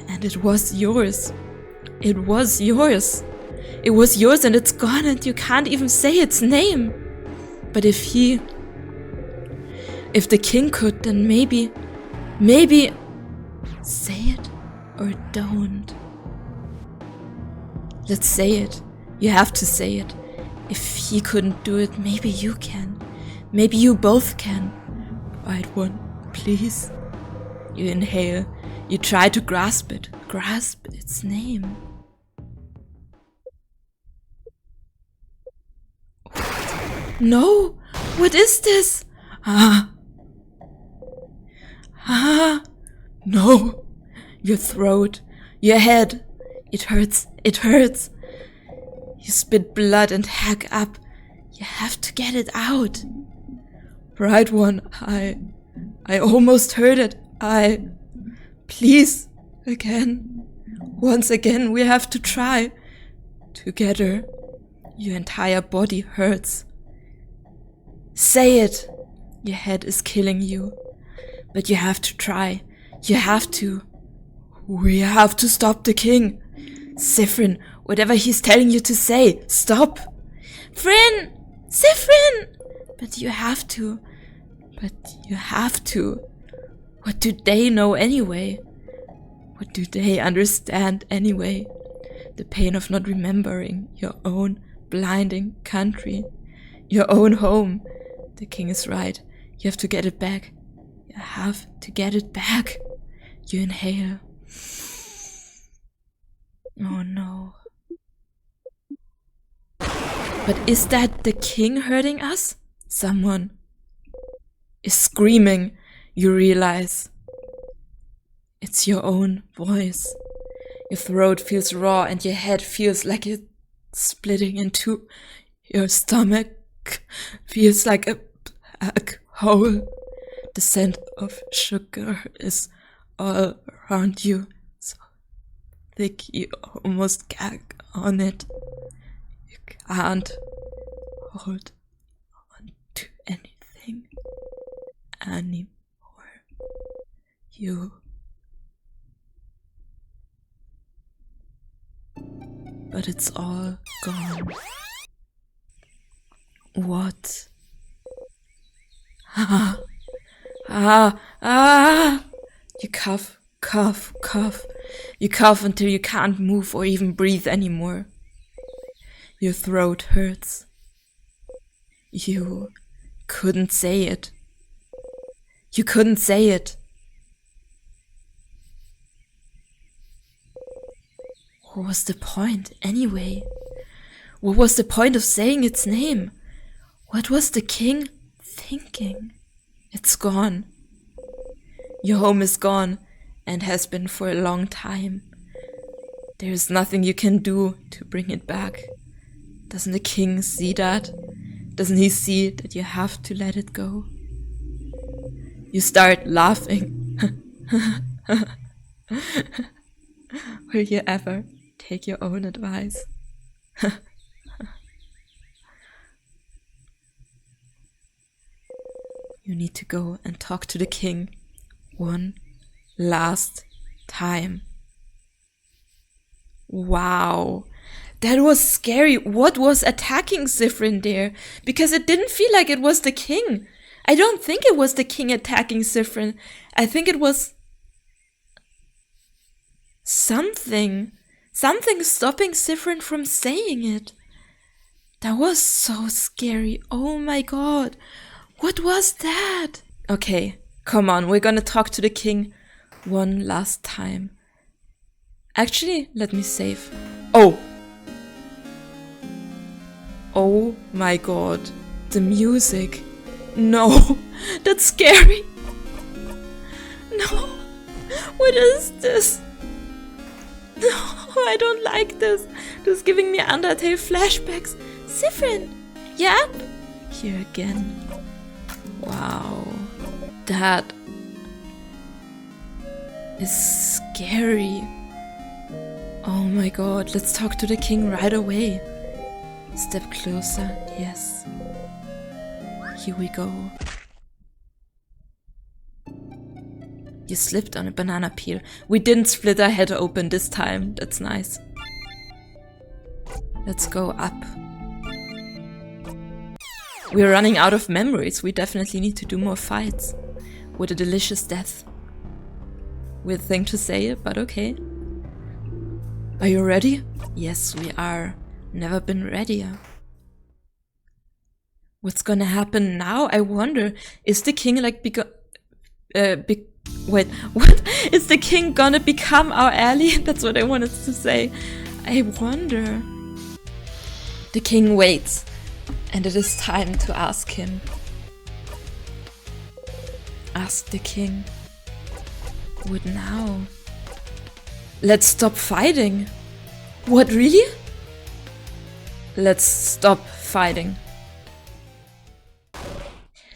And it was yours. It was yours. It was yours and it's gone and you can't even say its name. But if the king could, then maybe, say it or don't. Let's say it. You have to say it. If he couldn't do it, maybe you can. Maybe you both can. Right one, please. You inhale. You try to grasp it. Grasp its name. What? No! What is this? No! Your throat. Your head. It hurts. It hurts. You spit blood and hack up. You have to get it out. Bright one, I almost heard it. Please, again. Once again, we have to try. Together. Your entire body hurts. Say it. Your head is killing you. But you have to try. You have to. We have to stop the king. Siffrin, whatever he's telling you to say, stop. Fryn! Siffrin! But you have to. But you have to. What do they know anyway? What do they understand anyway? The pain of not remembering your own blinding country. Your own home. The king is right. You have to get it back. You have to get it back. You inhale. Oh no. But is that the king hurting us? Someone is screaming. You realize it's your own voice. Your throat feels raw and your head feels like it's splitting in two. Your stomach feels like a black hole. The scent of sugar is all around you. So thick you almost gag on it. You can't hold on to anything anymore. But it's all gone. What? You cough, cough, cough. You cough until you can't move or even breathe anymore. Your throat hurts. You couldn't say it. You couldn't say it. What was the point, anyway? What was the point of saying its name? What was the king thinking? It's gone. Your home is gone, and has been for a long time. There is nothing you can do to bring it back. Doesn't the king see that? Doesn't he see that you have to let it go? You start laughing. Will you ever take your own advice? You need to go and talk to the king one last time. Wow, that was scary. What was attacking Siffrin there? Because it didn't feel like it was the king. I don't think it was the king attacking Siffrin. I think it was something stopping Siffrin from saying it. That was so scary. Oh my god. What was that? Okay, come on, we're gonna talk to the king one last time. Actually, let me save. Oh my god, the music. No, that's scary. No, what is this? No, I don't like this. This is giving me Undertale flashbacks. Siffrin, yeah? Here again. Wow, that is scary. Oh my god, let's talk to the king right away. Step closer, yes. Here we go. You slipped on a banana peel. We didn't split our head open this time, that's nice. Let's go up. We're running out of memories. We definitely need to do more fights. What a delicious death. Weird thing to say, but okay. Are you ready? Yes, we are. Never been readier. What's gonna happen now? I wonder. Is the king like wait, what? Is the king gonna become our ally? That's what I wanted to say. I wonder. The king waits, and it is time to ask him. Ask the king. What now? Let's stop fighting. What, really? Let's stop fighting.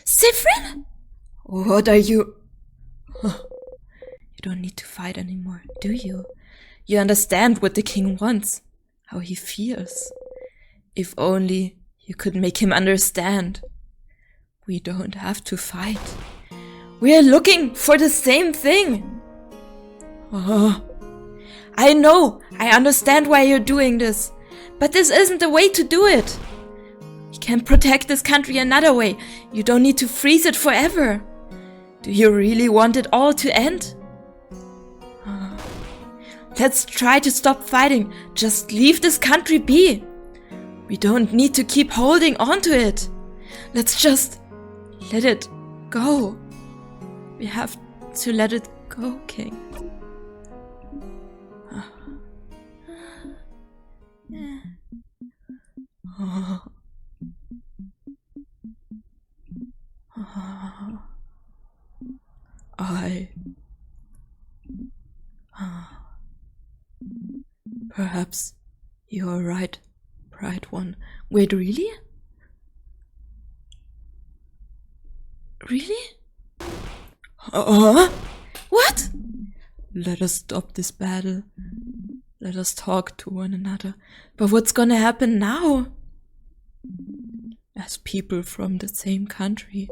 Siffrin? What are you? Huh. You don't need to fight anymore, do you? You understand what the king wants, how he feels. If only you could make him understand. We don't have to fight. We are looking for the same thing. Oh. I know, I understand why you're doing this, but this isn't the way to do it. We can protect this country another way. You don't need to freeze it forever. Do you really want it all to end? Oh. Let's try to stop fighting. Just leave this country be. We don't need to keep holding on to it. Let's just let it go. We have to let it go, King. Oh. Oh. Perhaps you're right, Bright One. Wait, really? Really? What? Let us stop this battle. Let us talk to one another. But what's gonna happen now? As people from the same country.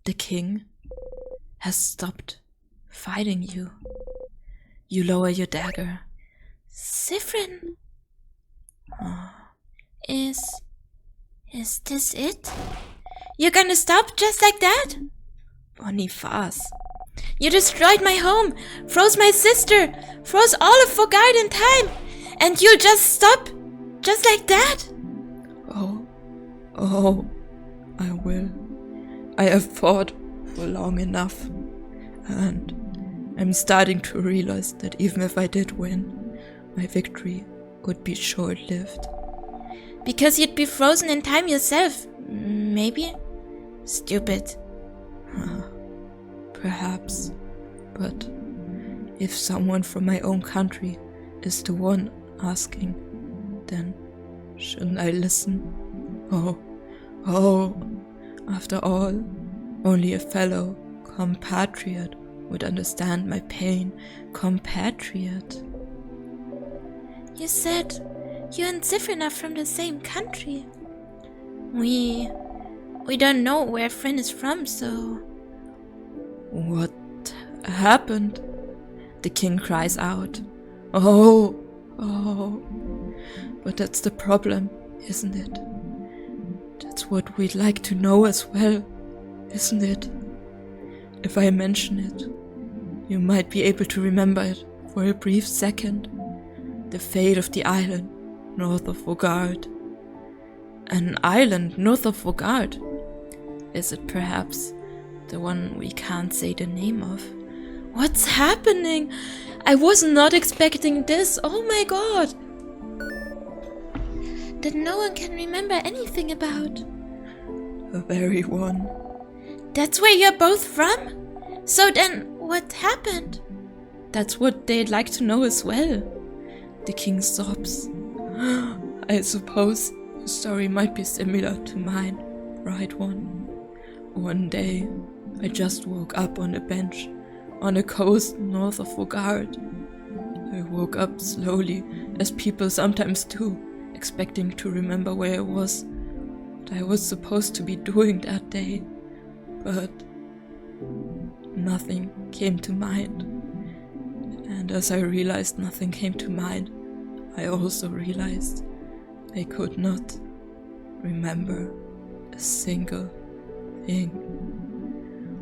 The king has stopped fighting you. You lower your dagger. Siffrin? Oh. Is this it? You're gonna stop just like that? Boniface. You destroyed my home, froze my sister, froze all of Forgotten Time, and you'll just stop just like that? Oh, I will. I have fought for long enough, and I'm starting to realize that even if I did win, my victory would be short-lived. Because you'd be frozen in time yourself, maybe? Stupid. Perhaps, but if someone from my own country is the one asking, then shouldn't I listen? Oh, after all, only a fellow compatriot would understand my pain. Compatriot. You said you and Siffrin are from the same country. We don't know where Frin is from, so... What happened? The king cries out. Oh, but that's the problem, isn't it? That's what we'd like to know as well, isn't it? If I mention it, you might be able to remember it for a brief second. The fate of the island north of Vogard. An island north of Vogard? Is it perhaps the one we can't say the name of? What's happening? I was not expecting this. Oh my god. That no one can remember anything about. The very one. That's where you're both from? So then, what happened? That's what they'd like to know as well. The king sobs. I suppose your story might be similar to mine, right one. One day, I just woke up on a bench on a coast north of Vogard. I woke up slowly, as people sometimes do, expecting to remember where I was, what I was supposed to be doing that day. But nothing came to mind. And as I realized nothing came to mind, I also realized I could not remember a single thing.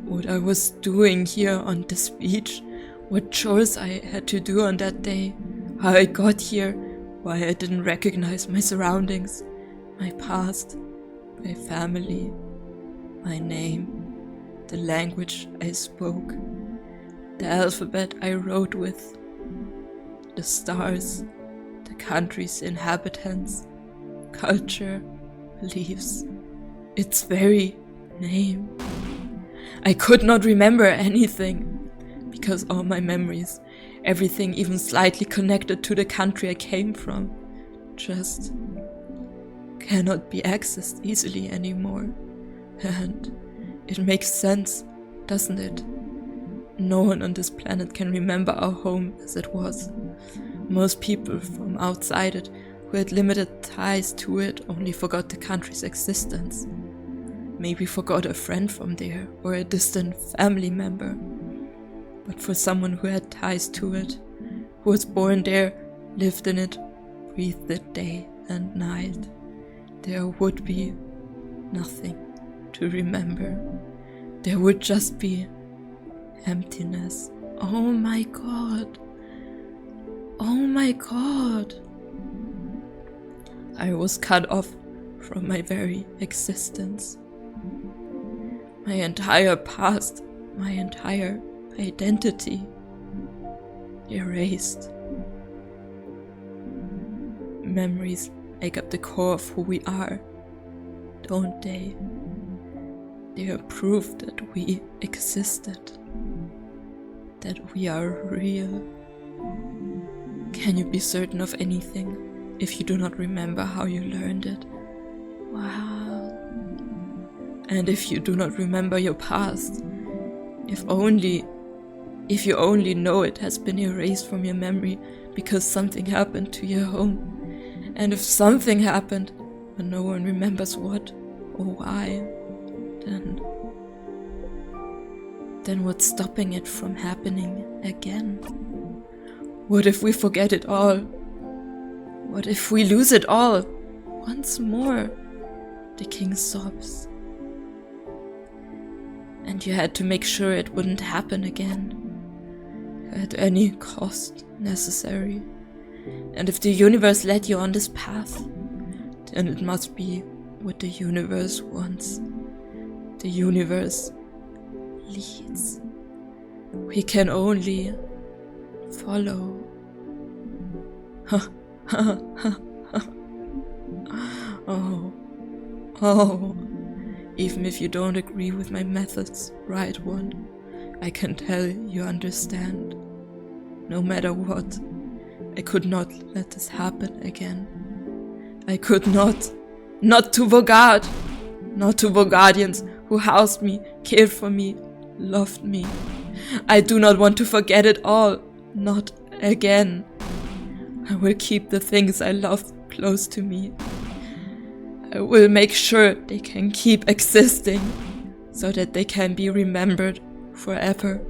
what I was doing here on this beach, what chores I had to do on that day, how I got here, why I didn't recognize my surroundings, my past, my family, my name, the language I spoke, the alphabet I wrote with, the stars, the country's inhabitants, culture, beliefs, its very name. I could not remember anything, because all my memories, everything even slightly connected to the country I came from, just cannot be accessed easily anymore. And it makes sense, doesn't it? No one on this planet can remember our home as it was. Most people from outside it, who had limited ties to it, only forgot the country's existence. Maybe forgot a friend from there or a distant family member. But for someone who had ties to it, who was born there, lived in it, breathed it day and night, there would be nothing to remember. There would just be emptiness. Oh my god. Oh my god. I was cut off from my very existence. My entire past, my entire identity, erased. Memories make up the core of who we are, don't they? They are proof that we existed, that we are real. Can you be certain of anything if you do not remember how you learned it? Wow. And if you do not remember your past, if you only know it has been erased from your memory because something happened to your home, and if something happened but no one remembers what or why, then what's stopping it from happening again? What if we forget it all? What if we lose it all once more? The king sobs. And you had to make sure it wouldn't happen again, at any cost necessary. And if the universe led you on this path, then it must be what the universe wants. The universe leads. We can only follow. Oh. Even if you don't agree with my methods, right one, I can tell you understand. No matter what, I could not let this happen again. I could not to Vaugarde, not to Vaugardians who housed me, cared for me, loved me. I do not want to forget it all, not again. I will keep the things I love close to me. I will make sure they can keep existing, so that they can be remembered forever.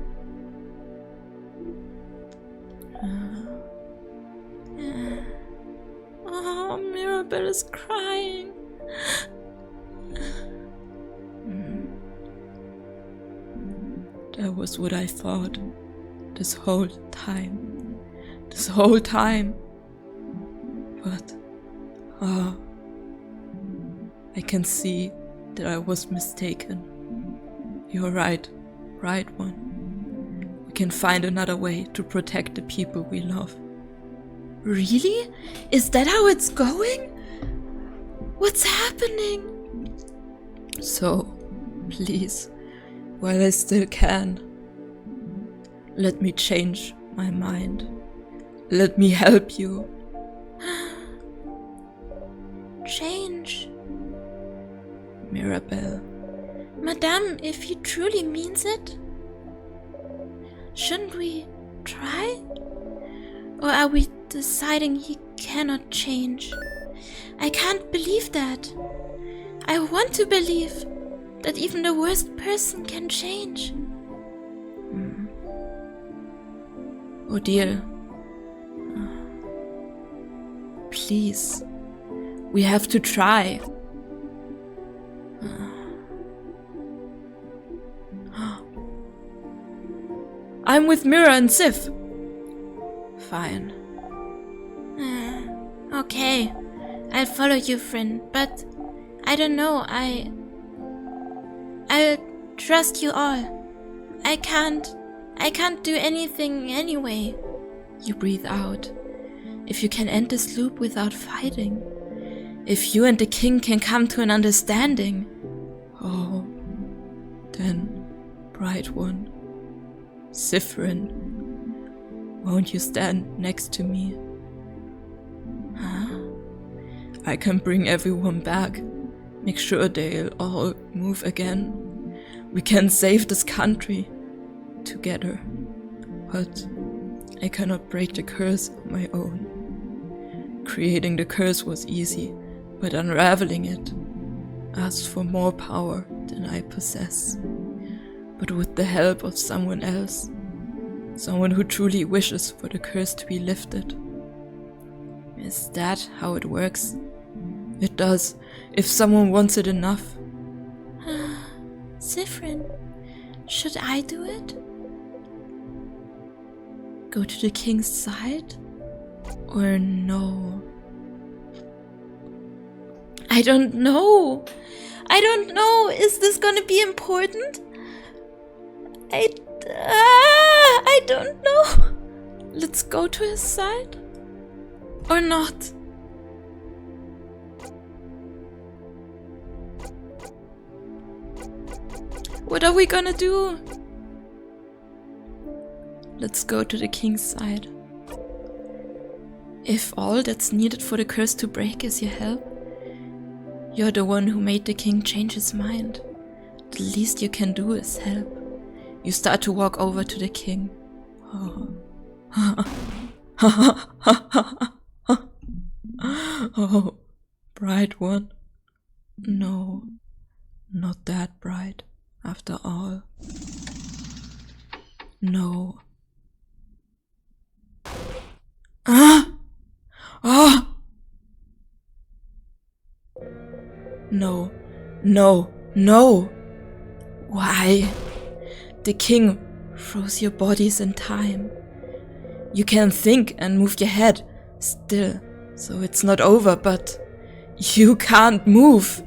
Oh, Mirabelle is crying. That was what I thought this whole time. But, I can see that I was mistaken. You're right one. We can find another way to protect the people we love. Really? Is that how it's going? What's happening? So, please, while I still can, let me change my mind. Let me help you. Change? Mirabelle. Madame, if he truly means it, shouldn't we try? Or are we deciding he cannot change? I can't believe that. I want to believe that even the worst person can change. Oh dear. Please. We have to try. I'm with Mira and Sif. Fine. Okay, I'll follow you, friend, but I don't know, I'll trust you all. I can't do anything anyway. You breathe out. If you can end this loop without fighting, if you and the king can come to an understanding, oh, then, bright one, Siffrin, won't you stand next to me? Huh? I can bring everyone back, make sure they'll all move again. We can save this country together, but I cannot break the curse on my own. Creating the curse was easy, but unraveling it asked for more power than I possess. But with the help of someone else, someone who truly wishes for the curse to be lifted. Is that how it works? It does, if someone wants it enough. Siffrin, should I do it? Go to the king's side? Or no? I don't know. Is this gonna be important? I don't know. Let's go to his side? Or not? What are we gonna do? Let's go to the king's side. If all that's needed for the curse to break is your help, you're the one who made the king change his mind. The least you can do is help. You start to walk over to the king. Oh, bright one. No, not that bright, after all. No. No, no, no. Why? The king froze your bodies in time. You can think and move your head still, so it's not over, but you can't move.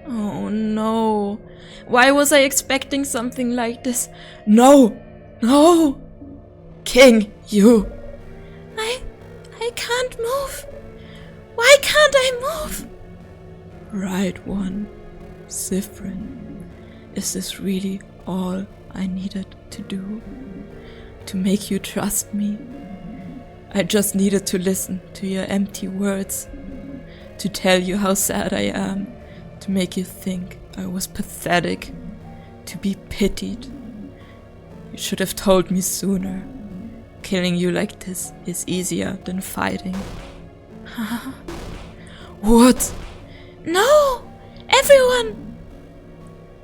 Oh no. Why was I expecting something like this? No, no. King, you. I can't move. Why can't I move? Right one, Siffrin. Is this really all I needed to do? To make you trust me? I just needed to listen to your empty words. To tell you how sad I am. To make you think I was pathetic. To be pitied. You should have told me sooner. Killing you like this is easier than fighting. What? No! Everyone!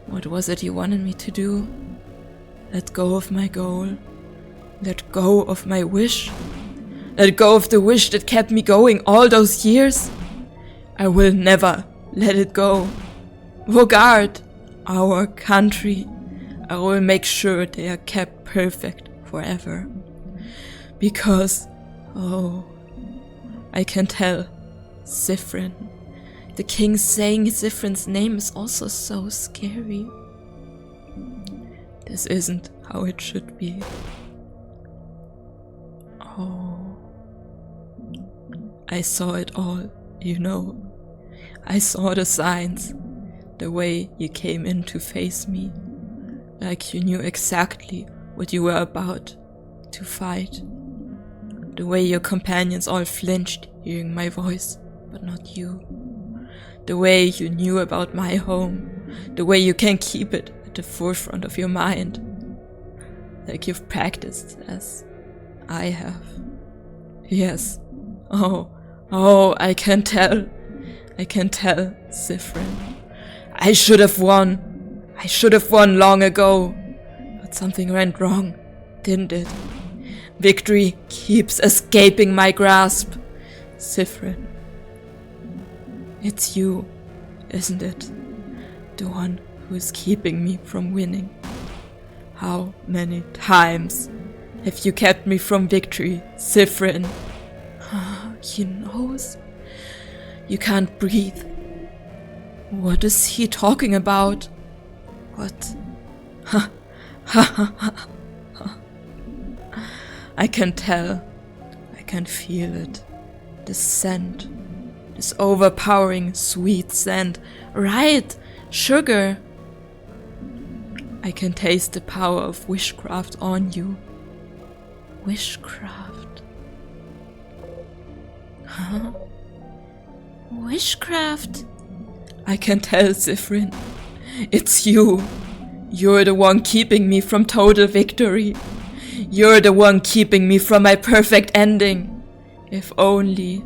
What was it you wanted me to do? Let go of my goal? Let go of my wish? Let go of the wish that kept me going all those years? I will never let it go. Vaugarde, our country. I will make sure they are kept perfect forever. Because, oh, I can tell, Siffrin. The king saying Siffrin's name is also so scary. This isn't how it should be. Oh, I saw it all, you know. I saw the signs, the way you came in to face me, like you knew exactly what you were about to fight. The way your companions all flinched hearing my voice, but not you. The way you knew about my home, the way you can keep it at the forefront of your mind, like you've practiced as I have. Yes. Oh, I can tell, Siffrin. I should have won long ago, but something went wrong, didn't it? Victory keeps escaping my grasp. Siffrin. It's you, isn't it? The one who is keeping me from winning. How many times Have you kept me from victory, Zifrin? He knows. You can't breathe. What is he talking about? What? Ha ha ha ha. I can tell. I can feel it. The scent. This overpowering sweet scent. Right! Sugar! I can taste the power of witchcraft on you. Witchcraft? Huh? Witchcraft? I can tell, Zifrin. It's you. You're the one keeping me from total victory. You're the one keeping me from my perfect ending. If only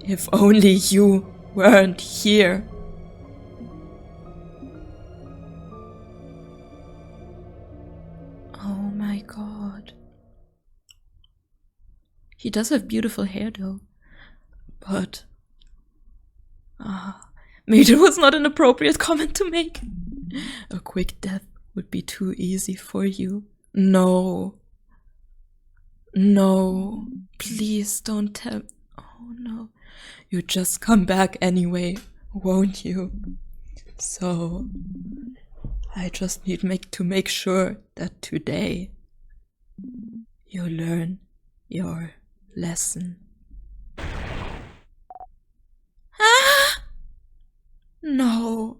you weren't here. Oh my god. He does have beautiful hair though. But... maybe it was not an appropriate comment to make. A quick death would be too easy for you. No. No. Please don't tell... Oh no. You just come back anyway, won't you? So... I just need to make sure that today you learn your lesson. Ah! No.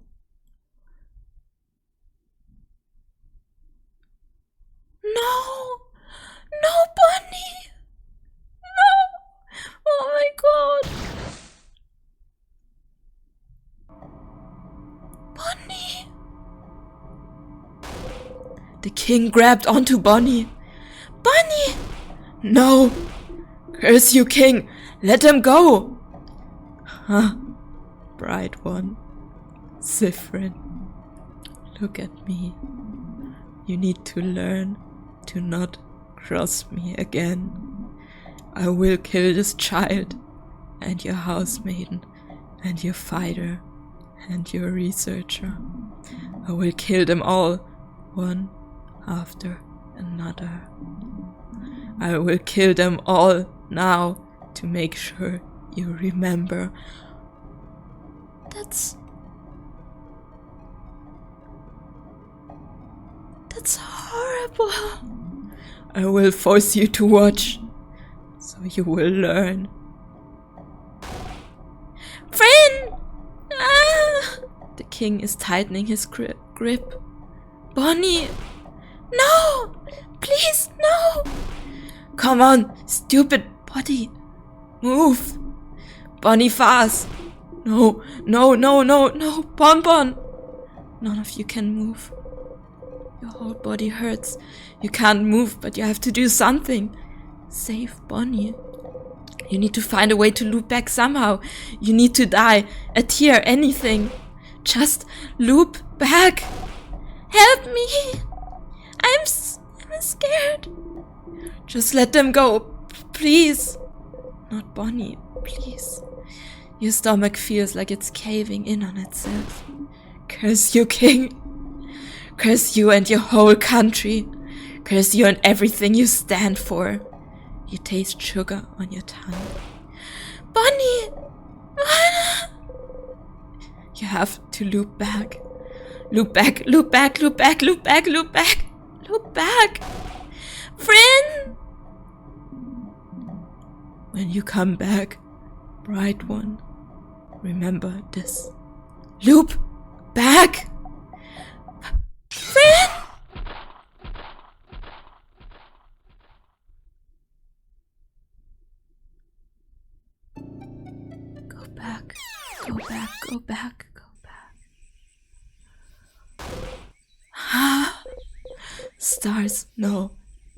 No! No, Bonnie! No! Oh my god! Bonnie! The king grabbed onto Bonnie. Bonnie! No! Curse you, king! Let him go! Huh? Bright one. Zifrin. Look at me. You need to learn to not cross me again. I will kill this child, and your housemaiden, and your fighter, and your researcher. I will kill them all, one after another. I will kill them all now to make sure you remember. That's horrible. I will force you to watch, so you will learn. Friend! Ah! The king is tightening his grip. Bonnie! No! Please, no! Come on, stupid body. Move. Bonnie, fast. No, no, no, no, no, Bonbon. None of you can move. Your whole body hurts. You can't move, but you have to do something. Save Bonnie. You need to find a way to loop back somehow. You need to die. A tear, anything. Just loop back. Help me! I'm scared. Just let them go. Please. Not Bonnie, please. Your stomach feels like it's caving in on itself. Curse you, king. Curse you and your whole country. Curse you and everything you stand for. You taste sugar on your tongue. Bonnie! You have to loop back. Loop back, loop back, loop back, loop back, loop back. Loop back. Friend! When you come back, bright one, remember this. Loop back. Friend! Go back, go back, go back, go back. Ah! Stars, no.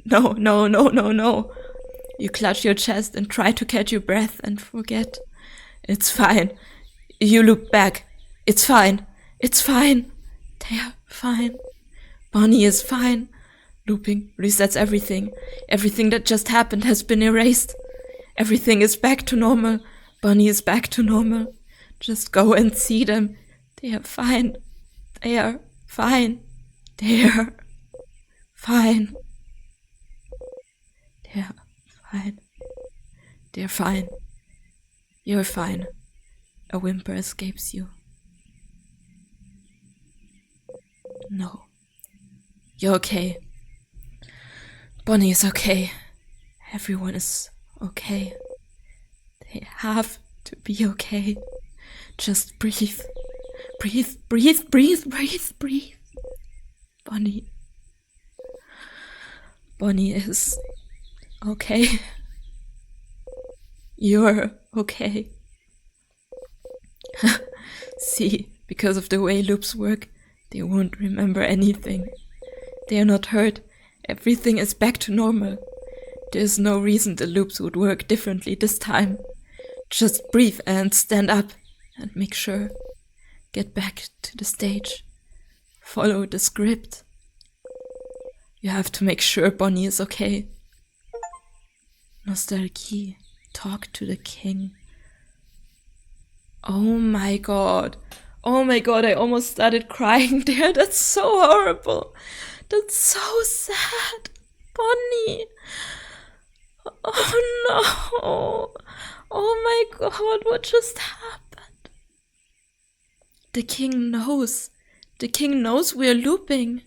No, no, no, no, no. You clutch your chest and try to catch your breath and forget. It's fine. You look back. It's fine. It's fine. They're fine. Bonnie is fine. Looping resets everything. Everything that just happened has been erased. Everything is back to normal. Bonnie is back to normal. Just go and see them. They are fine. They are fine. They are fine. Yeah, fine. They're fine. You're fine. A whimper escapes you. No. You're okay. Bonnie is okay. Everyone is okay. They have to be okay. Just breathe. Breathe, breathe, breathe, breathe, breathe. Bonnie. Bonnie is okay. You're okay. See, because of the way loops work, they won't remember anything. They are not hurt. Everything is back to normal. There's no reason the loops would work differently this time. Just breathe and stand up and make sure. Get back to the stage. Follow the script. You have to make sure Bonnie is okay. Nostalgie. Talk to the king. Oh my god. Oh my god, I almost started crying there. That's so horrible. That's so sad. Bonnie. Oh no. Oh my god, what just happened? The king knows. The king knows we're looping.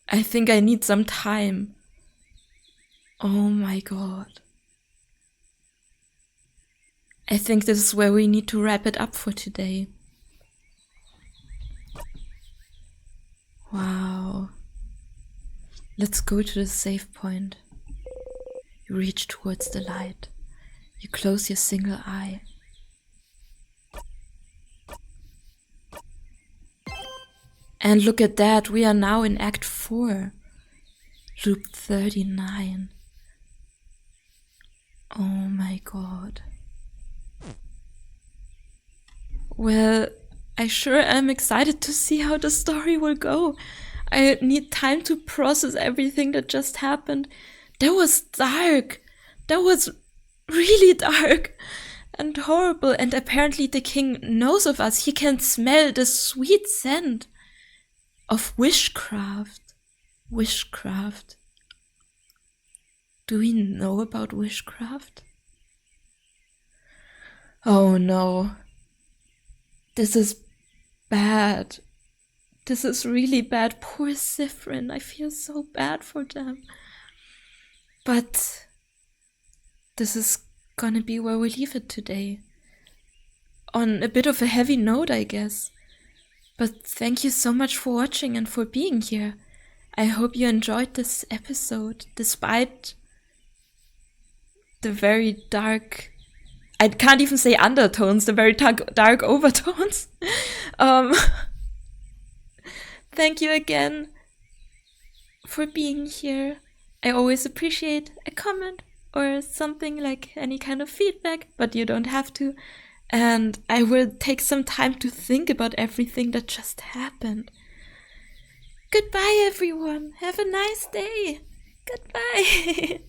I think I need some time. Oh my god. I think this is where we need to wrap it up for today. Wow. Let's go to the save point. You reach towards the light. You close your single eye. And look at that, we are now in Act 4. Loop 39. Oh my god. Well, I sure am excited to see how the story will go. I need time to process everything that just happened. That was dark. That was really dark and horrible. And apparently the king knows of us. He can smell the sweet scent of witchcraft. Witchcraft. Do we know about witchcraft? Oh no. This is bad. This is really bad. Poor Siffrin. I feel so bad for them. But this is gonna be where we leave it today. On a bit of a heavy note, I guess. But thank you so much for watching and for being here. I hope you enjoyed this episode, despite the very dark, I can't even say undertones, the very dark overtones. Thank you again for being here. I always appreciate a comment or something, like any kind of feedback, but you don't have to. And I will take some time to think about everything that just happened. Goodbye, everyone. Have a nice day. Goodbye.